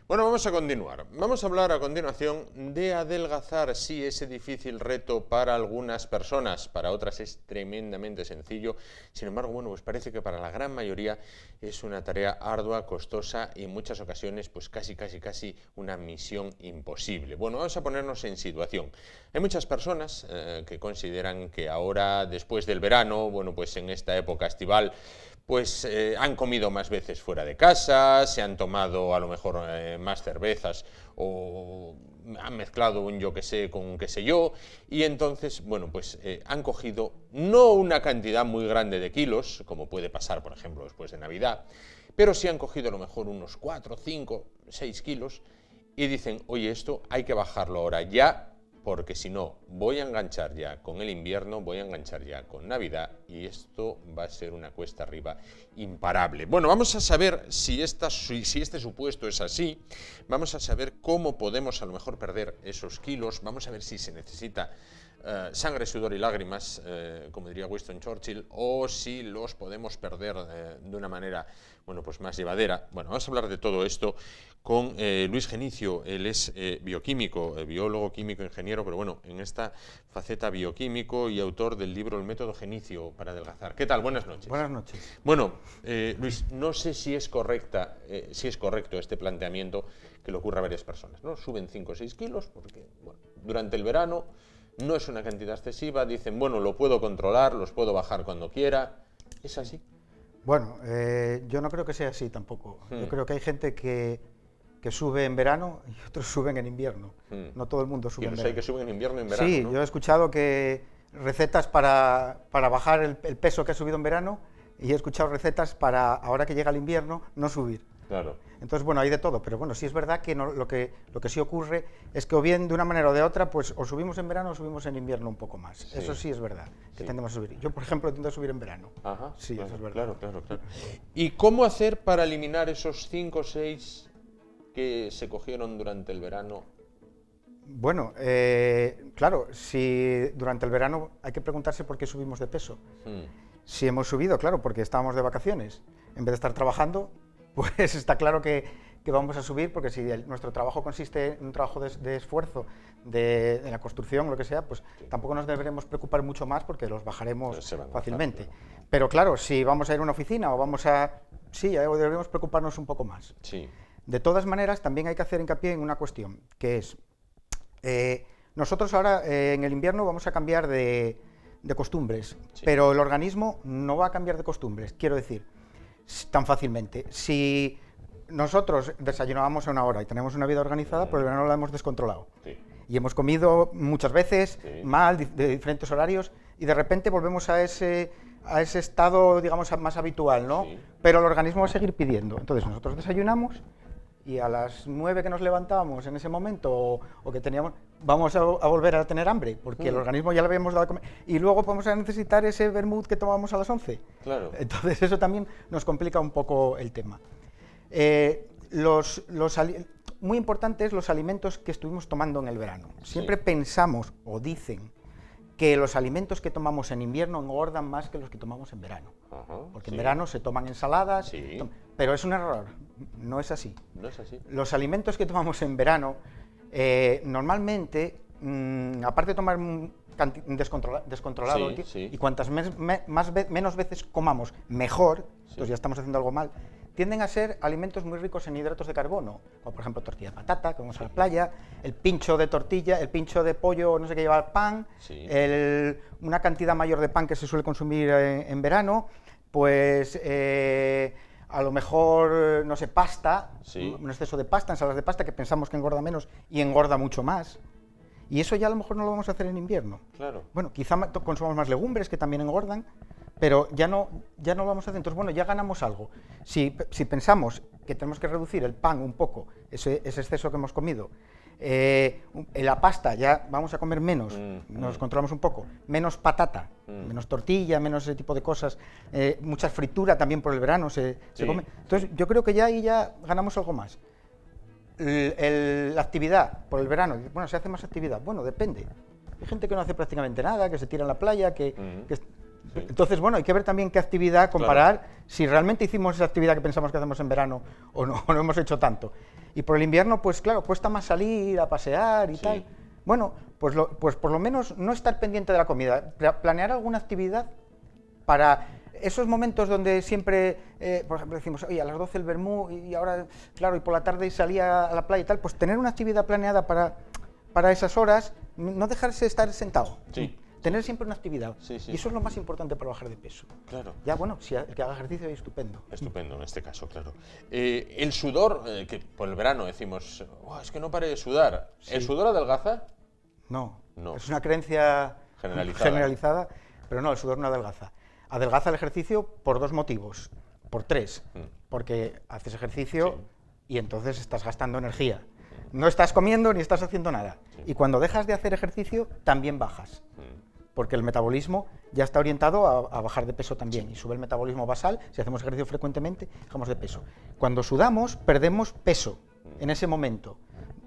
Bueno, vamos a continuar. Vamos a hablar a continuación de adelgazar, sí, ese difícil reto para algunas personas, para otras es tremendamente sencillo. Sin embargo, bueno, pues parece que para la gran mayoría es una tarea ardua, costosa y en muchas ocasiones pues casi una misión imposible. Bueno, vamos a ponernos en situación. Hay muchas personas que consideran que ahora, después del verano, bueno, pues en esta época estival, pues han comido más veces fuera de casa, se han tomado a lo mejor más cervezas o han mezclado un yo que sé con un qué sé yo y entonces, bueno, pues han cogido no una cantidad muy grande de kilos, como puede pasar, por ejemplo, después de Navidad, pero sí han cogido a lo mejor unos 4, 5, 6 kilos y dicen, oye, esto hay que bajarlo ahora ya, porque si no, voy a enganchar ya con el invierno, voy a enganchar ya con Navidad y esto va a ser una cuesta arriba imparable. Bueno, vamos a saber si este supuesto es así, vamos a saber cómo podemos a lo mejor perder esos kilos, vamos a ver si se necesita sangre, sudor y lágrimas, como diría Winston Churchill, o si los podemos perder de una manera, bueno, pues más llevadera. Bueno, vamos a hablar de todo esto con Luis Genicio. Él es bioquímico, biólogo, químico, ingeniero, pero bueno, en esta faceta bioquímico y autor del libro El método Genicio para adelgazar. ¿Qué tal? Buenas noches. Buenas noches. Bueno, Luis, no sé si es correcto este planteamiento que le ocurre a varias personas, ¿no? Suben 5 o 6 kilos porque bueno, durante el verano no es una cantidad excesiva, dicen, bueno, lo puedo controlar, los puedo bajar cuando quiera. ¿Es así? Bueno, yo no creo que sea así tampoco. Yo creo que hay gente que sube en verano y otros suben en invierno. No todo el mundo sube en verano. Hay que suben en invierno y en verano, Sí, ¿no? yo he escuchado que recetas para bajar el peso que has subido en verano y he escuchado recetas para, ahora que llega el invierno, no subir. Claro. Entonces, bueno, hay de todo, pero bueno, sí es verdad que lo que sí ocurre es que o bien de una manera o de otra, pues o subimos en verano o subimos en invierno un poco más. Sí. Eso sí es verdad, que tendemos a subir. Yo, por ejemplo, tiendo a subir en verano. Ajá, sí, claro, eso es verdad. Claro. ¿Y cómo hacer para eliminar esos 5 o 6 que se cogieron durante el verano? Bueno, claro, si durante el verano hay que preguntarse por qué subimos de peso. Si hemos subido, claro, porque estábamos de vacaciones, en vez de estar trabajando, pues está claro que vamos a subir, porque si nuestro trabajo consiste en un trabajo de esfuerzo, de la construcción, lo que sea, pues tampoco nos deberemos preocupar mucho más porque los bajaremos fácilmente. Bajar, claro. Pero claro, si vamos a ir a una oficina o vamos a... Sí, deberíamos preocuparnos un poco más. Sí. De todas maneras, también hay que hacer hincapié en una cuestión, que es, nosotros ahora en el invierno vamos a cambiar de costumbres, Sí. pero el organismo no va a cambiar de costumbres, quiero decir, tan fácilmente. Si nosotros desayunábamos a una hora y tenemos una vida organizada, por el verano la hemos descontrolado. Sí. Y hemos comido muchas veces, Sí. mal, de diferentes horarios, y de repente volvemos a ese estado, digamos, más habitual, ¿no? Sí. Pero el organismo va a seguir pidiendo. Entonces nosotros desayunamos y a las 9 que nos levantábamos en ese momento, o que teníamos, vamos a volver a tener hambre, porque el organismo ya le habíamos dado a comer, y luego vamos a necesitar ese vermut que tomábamos a las 11. Claro. Entonces eso también nos complica un poco el tema. Muy importantes los alimentos que estuvimos tomando en el verano. Siempre pensamos, o dicen, que los alimentos que tomamos en invierno engordan más que los que tomamos en verano. Ajá, Porque sí. en verano se toman ensaladas, Sí. pero es un error, no es así. No es así. Los alimentos que tomamos en verano, normalmente, aparte de tomar descontrolado, Sí, sí. y cuantas menos veces comamos, mejor, entonces ya estamos haciendo algo mal, tienden a ser alimentos muy ricos en hidratos de carbono, como por ejemplo tortilla de patata, que vamos a la playa, el pincho de tortilla, el pincho de pollo, no sé qué lleva el pan, Sí. una cantidad mayor de pan que se suele consumir en verano, pues a lo mejor, no sé, pasta, Sí. un exceso de pasta, ensaladas de pasta que pensamos que engorda menos y engorda mucho más. Y eso ya a lo mejor no lo vamos a hacer en invierno. Claro. Bueno, quizá consumamos más legumbres que también engordan, pero ya no lo vamos a hacer. Entonces, bueno, ya ganamos algo. Si pensamos que tenemos que reducir el pan un poco, ese exceso que hemos comido, la pasta ya vamos a comer menos, nos controlamos un poco, menos patata, menos tortilla, menos ese tipo de cosas, mucha fritura también por el verano se come. Entonces, yo creo que ya ahí ya ganamos algo más. La actividad por el verano, bueno, ¿se hace más actividad? Bueno, depende. Hay gente que no hace prácticamente nada, que se tira en la playa, Entonces, bueno, hay que ver también qué actividad, comparar si realmente hicimos esa actividad que pensamos que hacemos en verano o no hemos hecho tanto. Y por el invierno, pues claro, cuesta más salir a pasear y tal. Bueno, pues por lo menos no estar pendiente de la comida, planear alguna actividad para esos momentos donde siempre, por ejemplo, decimos, oye, a las 12 el vermú y ahora, claro, y por la tarde salía a la playa y tal, pues tener una actividad planeada para esas horas, no dejarse estar sentado. Sí. Tener siempre una actividad. Sí, sí. Y eso es lo más importante para bajar de peso. Claro. Ya, bueno, si el que haga ejercicio es estupendo. Estupendo en este caso, claro. El sudor, que por el verano decimos, "Oh, es que no pare de sudar. ¿El sudor adelgaza? No. No. Es una creencia Generalizada. pero no, el sudor no adelgaza. Adelgaza el ejercicio por dos motivos, por tres. Porque haces ejercicio y entonces estás gastando energía. No estás comiendo ni estás haciendo nada. Y cuando dejas de hacer ejercicio, también bajas. Porque el metabolismo ya está orientado a bajar de peso también. Y sube el metabolismo basal, si hacemos ejercicio frecuentemente, bajamos de peso. Cuando sudamos, perdemos peso en ese momento,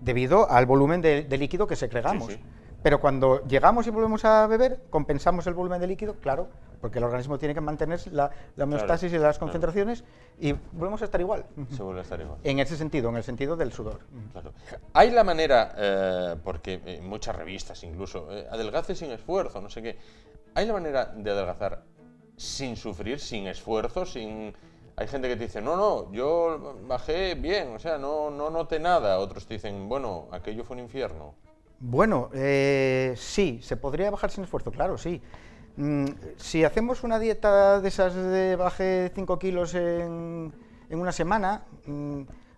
debido al volumen de líquido que segregamos. Pero cuando llegamos y volvemos a beber, compensamos el volumen de líquido, claro, porque el organismo tiene que mantener la homeostasis y las concentraciones, y volvemos a estar igual. Se vuelve a estar igual. En ese sentido, en el sentido del sudor. Claro. Hay la manera, porque en muchas revistas incluso, adelgace sin esfuerzo, no sé qué. ¿Hay la manera de adelgazar sin sufrir, sin esfuerzo, sin... Hay gente que te dice, no, yo bajé bien, o sea, no noté nada. Otros te dicen, bueno, aquello fue un infierno. Bueno, sí, se podría bajar sin esfuerzo, claro, sí. Si hacemos una dieta de esas de baje 5 kilos en una semana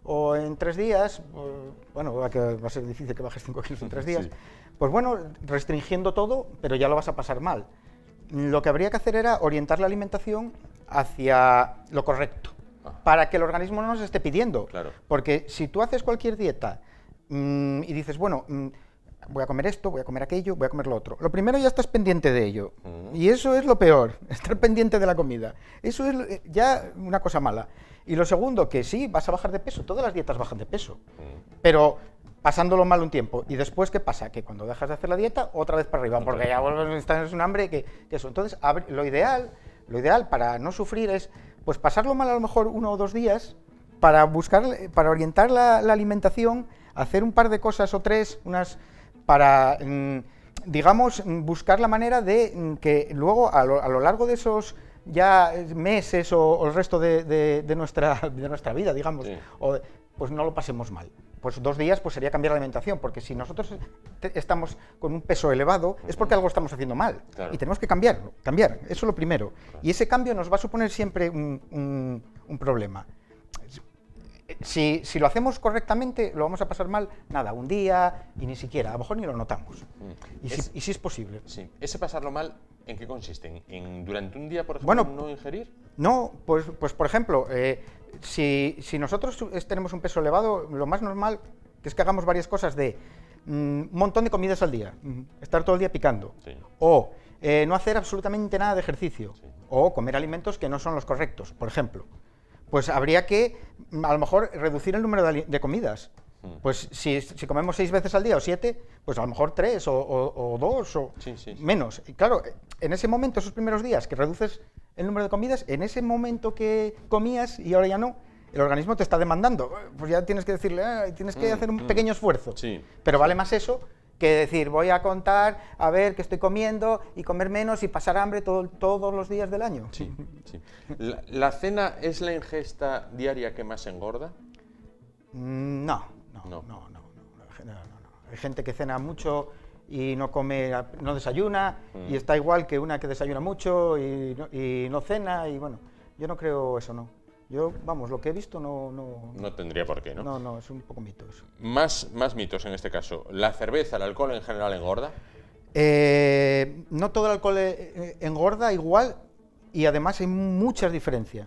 o en 3 días, bueno, va a ser difícil que bajes 5 kilos en 3 días, pues bueno, restringiendo todo, pero ya lo vas a pasar mal. Lo que habría que hacer era orientar la alimentación hacia lo correcto, para que el organismo no nos esté pidiendo. Claro. Porque si tú haces cualquier dieta y dices, bueno, voy a comer esto, voy a comer aquello, voy a comer lo otro. Lo primero, ya estás pendiente de ello. Y eso es lo peor, estar pendiente de la comida. Eso es ya una cosa mala. Y lo segundo, que sí, vas a bajar de peso. Todas las dietas bajan de peso. Pero pasándolo mal un tiempo. ¿Y después qué pasa? Que cuando dejas de hacer la dieta, otra vez para arriba. Porque ya vuelves a estar en un hambre que eso. Entonces, lo ideal para no sufrir es pues pasarlo mal a lo mejor 1 o 2 días para orientar la alimentación, hacer un par de cosas o 3, para, digamos, buscar la manera de que luego a lo largo de esos ya meses o el resto de nuestra vida, digamos, pues no lo pasemos mal. Pues 2 días pues sería cambiar la alimentación, porque si nosotros estamos con un peso elevado es porque algo estamos haciendo mal, y tenemos que cambiar, eso es lo primero. Y ese cambio nos va a suponer siempre un problema. Si lo hacemos correctamente, lo vamos a pasar mal, nada, un día y ni siquiera, a lo mejor ni lo notamos. Y si es posible. Sí. ¿Ese pasarlo mal en qué consiste? ¿En durante un día, por ejemplo, no ingerir? No, pues por ejemplo, si nosotros tenemos un peso elevado, lo más normal es que hagamos varias cosas de un montón de comidas al día, estar todo el día picando, o no hacer absolutamente nada de ejercicio, o comer alimentos que no son los correctos, por ejemplo. Pues habría que, a lo mejor, reducir el número de comidas. Pues si comemos 6 veces al día o 7, pues a lo mejor 3 o 2 o menos. Y claro, en ese momento, esos primeros días que reduces el número de comidas, en ese momento que comías y ahora ya no, el organismo te está demandando. Pues ya tienes que decirle, tienes que hacer un pequeño esfuerzo. Pero vale más eso que decir, voy a contar, a ver qué estoy comiendo y comer menos y pasar hambre todos los días del año. ¿La cena es la ingesta diaria que más engorda? No. Hay gente que cena mucho y no come, no desayuna, y está igual que una que desayuna mucho y no cena, y bueno, yo no creo eso, no. Yo, vamos, lo que he visto no tendría por qué, ¿no? No, es un poco mito eso. Más mitos en este caso. ¿La cerveza, el alcohol en general engorda? No todo el alcohol engorda igual, y además hay muchas diferencias.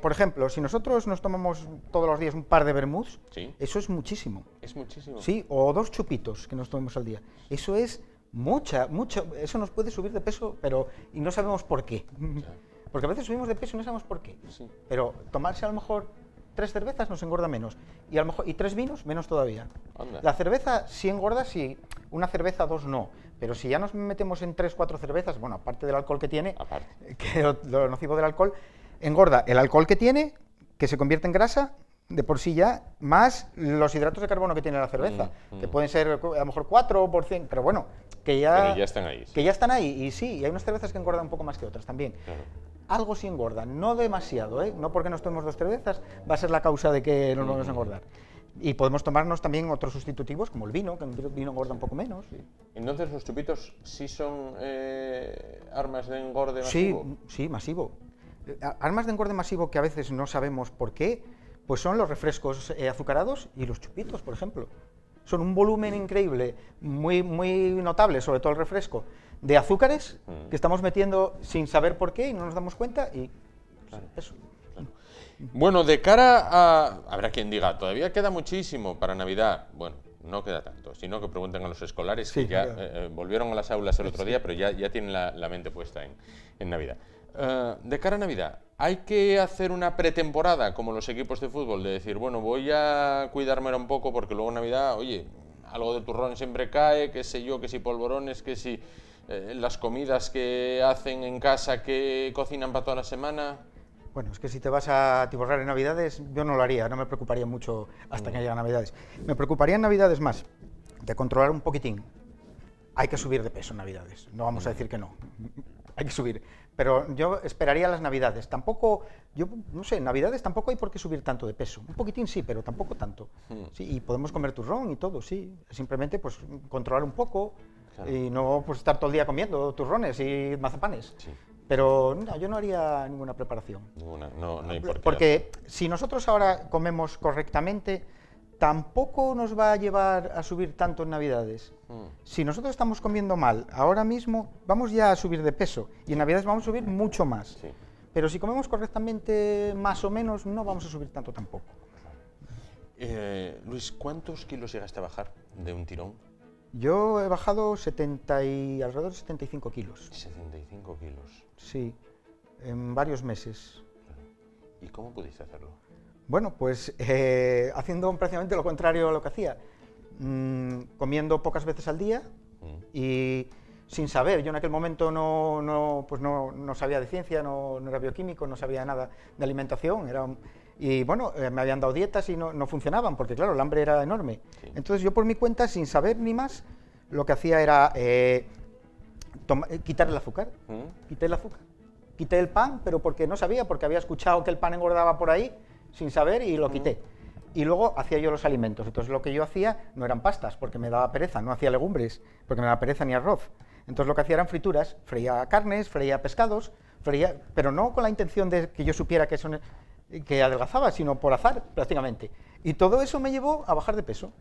Por ejemplo, si nosotros nos tomamos todos los días un par de vermuts, eso es muchísimo. ¿Es muchísimo? Sí, o 2 chupitos que nos tomemos al día. Eso es mucho, eso nos puede subir de peso, y no sabemos por qué. Porque a veces subimos de peso y no sabemos por qué. Pero tomarse a lo mejor 3 cervezas nos engorda menos. Y a lo mejor 3 vinos, menos todavía. Anda. La cerveza sí engorda, sí. Una cerveza, 2 no. Pero si ya nos metemos en 3, 4 cervezas, bueno, aparte del alcohol que tiene, que lo nocivo del alcohol, engorda el alcohol que tiene, que se convierte en grasa, de por sí ya, más los hidratos de carbono que tiene la cerveza, que pueden ser a lo mejor 4%, pero bueno, que ya están ahí. Que ya están ahí, y hay unas cervezas que engordan un poco más que otras también. Algo sí engorda, no demasiado, no porque nos tomemos 2 cervezas va a ser la causa de que nos vamos a engordar. Y podemos tomarnos también otros sustitutivos, como el vino, que el vino engorda un poco menos. Entonces, ¿los chupitos sí son armas de engorde masivo? Sí, masivo. Armas de engorde masivo que a veces no sabemos por qué, pues son los refrescos azucarados y los chupitos, por ejemplo. Son un volumen increíble, muy notable, sobre todo el refresco, de azúcares que estamos metiendo sin saber por qué y no nos damos cuenta, y eso. Bueno, de cara a... Habrá quien diga, todavía queda muchísimo para Navidad. Bueno, no queda tanto, sino que pregunten a los escolares, que ya volvieron a las aulas el otro día, pero ya tienen la mente puesta en Navidad. De cara a Navidad, ¿hay que hacer una pretemporada como los equipos de fútbol? De decir, bueno, voy a cuidármela un poco porque luego en Navidad, oye, algo de turrón siempre cae, qué sé yo, que si polvorones, que si las comidas que hacen en casa, que cocinan para toda la semana. Bueno, es que si te vas a atiborrar en Navidades, yo no lo haría, no me preocuparía mucho hasta que lleguen Navidades. Me preocuparía en Navidades más de controlar un poquitín. Hay que subir de peso en Navidades, no vamos a decir que no, hay que subir. Pero yo esperaría las Navidades. Tampoco, yo no sé, en Navidades tampoco hay por qué subir tanto de peso. Un poquitín sí, pero tampoco tanto. Sí, y podemos comer turrón y todo, sí. Simplemente pues controlar un poco y no pues estar todo el día comiendo turrones y mazapanes. Pero no, yo no haría ninguna preparación. No hay por qué. Porque si nosotros ahora comemos correctamente, tampoco nos va a llevar a subir tanto en Navidades. Si nosotros estamos comiendo mal ahora mismo, vamos ya a subir de peso, y en Navidades vamos a subir mucho más. Pero si comemos correctamente más o menos, no vamos a subir tanto tampoco. Luis, ¿cuántos kilos llegaste a bajar de un tirón? Yo he bajado alrededor de 75 kilos. 75 kilos. Sí, en varios meses. ¿Y cómo pudiste hacerlo? Bueno, pues haciendo prácticamente lo contrario a lo que hacía, comiendo pocas veces al día y sin saber. Yo en aquel momento no sabía de ciencia, no era bioquímico, no sabía nada de alimentación. Y bueno, me habían dado dietas y no funcionaban, porque claro, el hambre era enorme. Entonces yo por mi cuenta, sin saber ni más, lo que hacía era quitar el azúcar. Quité el azúcar. Quité el pan, pero porque no sabía, porque había escuchado que el pan engordaba por ahí, sin saber, y lo quité. y luego hacía yo los alimentos. Entonces lo que yo hacía no eran pastas, porque me daba pereza, no hacía legumbres, porque me daba pereza ni arroz. Entonces lo que hacía eran frituras, freía carnes, freía pescados, pero no con la intención de que yo supiera que adelgazaba, sino por azar, prácticamente. Y todo eso me llevó a bajar de peso.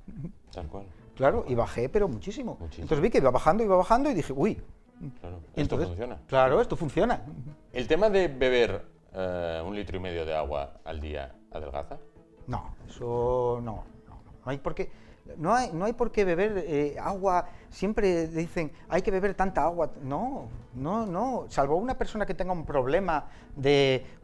Tal cual. Claro, y bajé, pero muchísimo. Entonces vi que iba bajando y dije, uy. Claro, esto funciona. Claro, esto funciona. ¿El tema de beber 1,5 litros de agua al día adelgaza? No, eso no hay por qué. No hay por qué beber agua. Siempre dicen, hay que beber tanta agua. No. Salvo una persona que tenga un problema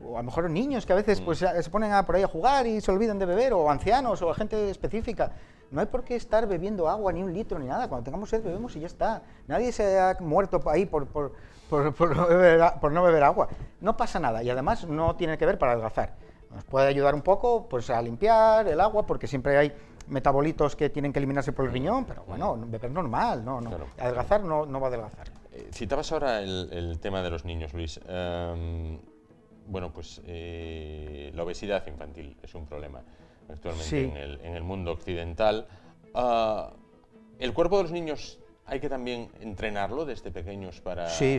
o a lo mejor niños que a veces pues, se ponen por ahí a jugar y se olvidan de beber, o ancianos, o gente específica. No hay por qué estar bebiendo agua, ni un litro, ni nada. Cuando tengamos sed, bebemos y ya está. Nadie se ha muerto ahí por no beber agua. No pasa nada, y además no tiene que ver para adelgazar. Nos puede ayudar un poco pues, a limpiar el agua, porque siempre hay metabolitos que tienen que eliminarse por el riñón, pero bueno, beber normal, no. Claro. Adelgazar no va a adelgazar. Citabas ahora el tema de los niños, Luis. Bueno, pues la obesidad infantil es un problema actualmente sí. en el mundo occidental. ¿El cuerpo de los niños hay que también entrenarlo desde pequeños para...? Sí,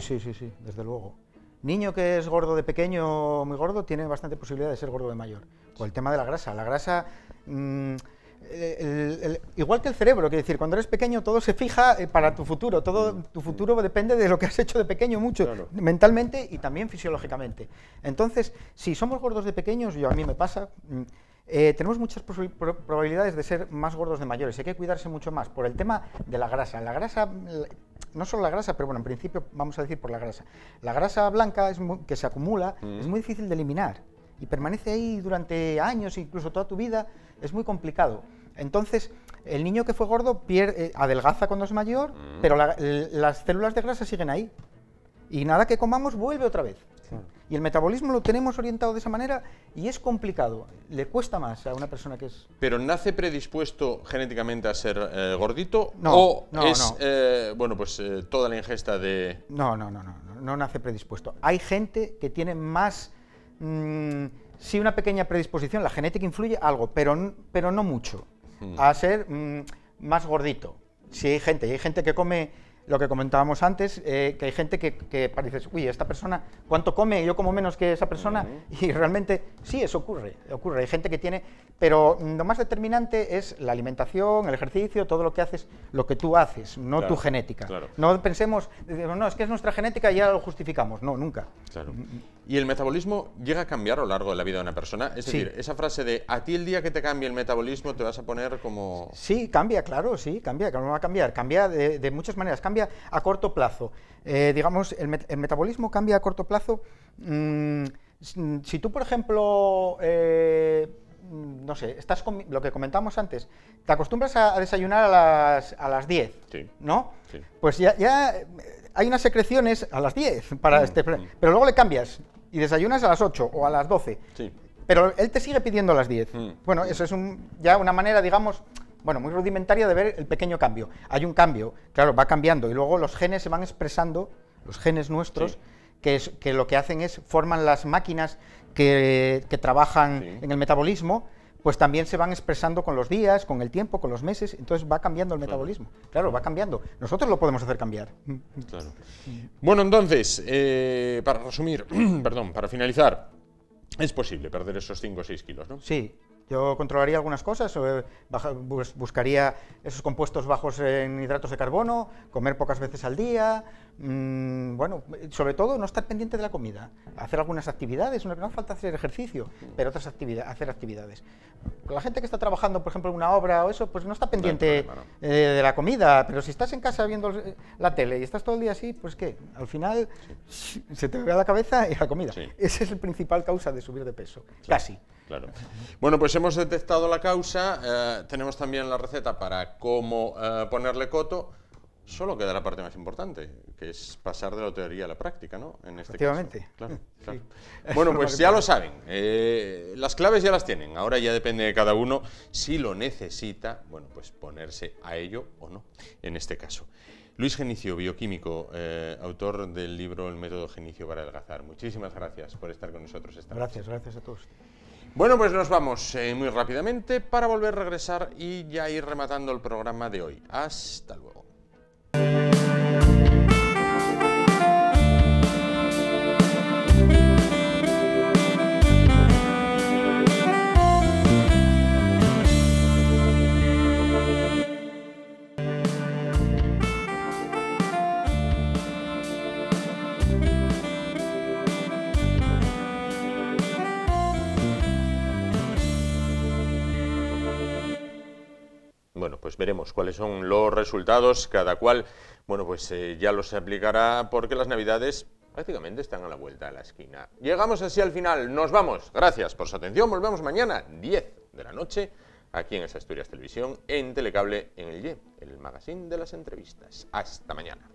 desde luego. Niño que es gordo de pequeño, muy gordo, tiene bastante posibilidad de ser gordo de mayor. O el tema de la grasa. La grasa... igual que el cerebro, quiere decir, cuando eres pequeño todo se fija para tu futuro, tu futuro depende de lo que has hecho de pequeño mucho, claro. Mentalmente y también fisiológicamente. Entonces, si somos gordos de pequeños, a mí me pasa, tenemos muchas probabilidades de ser más gordos de mayores. Hay que cuidarse mucho más por el tema de la grasa. La grasa, no solo la grasa, pero bueno, en principio vamos a decir por la grasa. La grasa blanca que se acumula es muy difícil de eliminar y permanece ahí durante años, incluso toda tu vida, es muy complicado. Entonces, el niño que fue gordo adelgaza cuando es mayor, pero las células de grasa siguen ahí. Y nada que comamos vuelve otra vez. Sí. Y el metabolismo lo tenemos orientado de esa manera y es complicado. Le cuesta más a una persona que es... ¿Pero nace predispuesto genéticamente a ser gordito? No, bueno, pues toda la ingesta de... No nace predispuesto. Hay gente que tiene más... sí, una pequeña predisposición, la genética influye algo, pero no mucho, a ser más gordito. Sí, hay gente que come, lo que comentábamos antes, que hay gente que parece, uy, esta persona, ¿cuánto come? Yo como menos que esa persona, y realmente sí, eso ocurre. Hay gente que tiene, pero lo más determinante es la alimentación, el ejercicio, todo lo que haces, lo que tú haces, no claro, tu genética. Claro. No pensemos, no, es que es nuestra genética y ya lo justificamos, no, nunca. Claro. ¿Y el metabolismo llega a cambiar a lo largo de la vida de una persona? Es decir, esa frase de, a ti el día que te cambie el metabolismo te vas a poner como... Sí, cambia, claro, cambia, va a cambiar. Cambia de muchas maneras, cambia a corto plazo. Digamos, el metabolismo cambia a corto plazo. Si tú, por ejemplo, no sé, lo que comentamos antes, te acostumbras a desayunar a las 10, sí. ¿no? Sí. Pues ya hay unas secreciones a las 10, pero luego le cambias y desayunas a las 8 o a las 12, sí. Pero él te sigue pidiendo a las 10. Bueno, eso es ya una manera, digamos, bueno, muy rudimentaria de ver el pequeño cambio. Hay un cambio, claro, va cambiando, y luego los genes se van expresando, los genes nuestros, sí. que lo que hacen es, forman las máquinas que trabajan sí. en el metabolismo, pues también se van expresando con los días, con el tiempo, con los meses, entonces va cambiando el metabolismo. Claro, va cambiando. Nosotros lo podemos hacer cambiar. Claro. Bueno, entonces, para resumir, perdón, para finalizar, es posible perder esos 5 o 6 kilos, ¿no? Sí. Yo controlaría algunas cosas, buscaría esos compuestos bajos en hidratos de carbono, comer pocas veces al día, bueno, sobre todo no estar pendiente de la comida, hacer algunas actividades, no falta hacer ejercicio, pero hacer actividades. La gente que está trabajando, por ejemplo, en una obra o eso, pues no está pendiente de la comida, pero si estás en casa viendo la tele y estás todo el día así, pues ¿qué? Al final se te ve la cabeza y la comida. Sí. Esa es la principal causa de subir de peso, casi. Claro. Bueno, pues hemos detectado la causa, tenemos también la receta para cómo ponerle coto, solo queda la parte más importante, que es pasar de la teoría a la práctica, ¿no? En este Efectivamente. Caso. Claro. Sí. Bueno, pues ya lo saben, las claves ya las tienen, ahora ya depende de cada uno si lo necesita, bueno, pues ponerse a ello o no, en este caso. Luis Genicio, bioquímico, autor del libro El método Genicio para adelgazar. Muchísimas gracias por estar con nosotros esta noche. Gracias a todos. Bueno, pues nos vamos muy rápidamente para volver a regresar y ya ir rematando el programa de hoy. Hasta luego. Bueno, pues veremos cuáles son los resultados, cada cual, bueno, pues ya los aplicará porque las Navidades prácticamente están a la vuelta de la esquina. Llegamos así al final, nos vamos, gracias por su atención, volvemos mañana, 10 de la noche, aquí en Asturias Televisión, en Telecable, en el YE, el magazine de las entrevistas. Hasta mañana.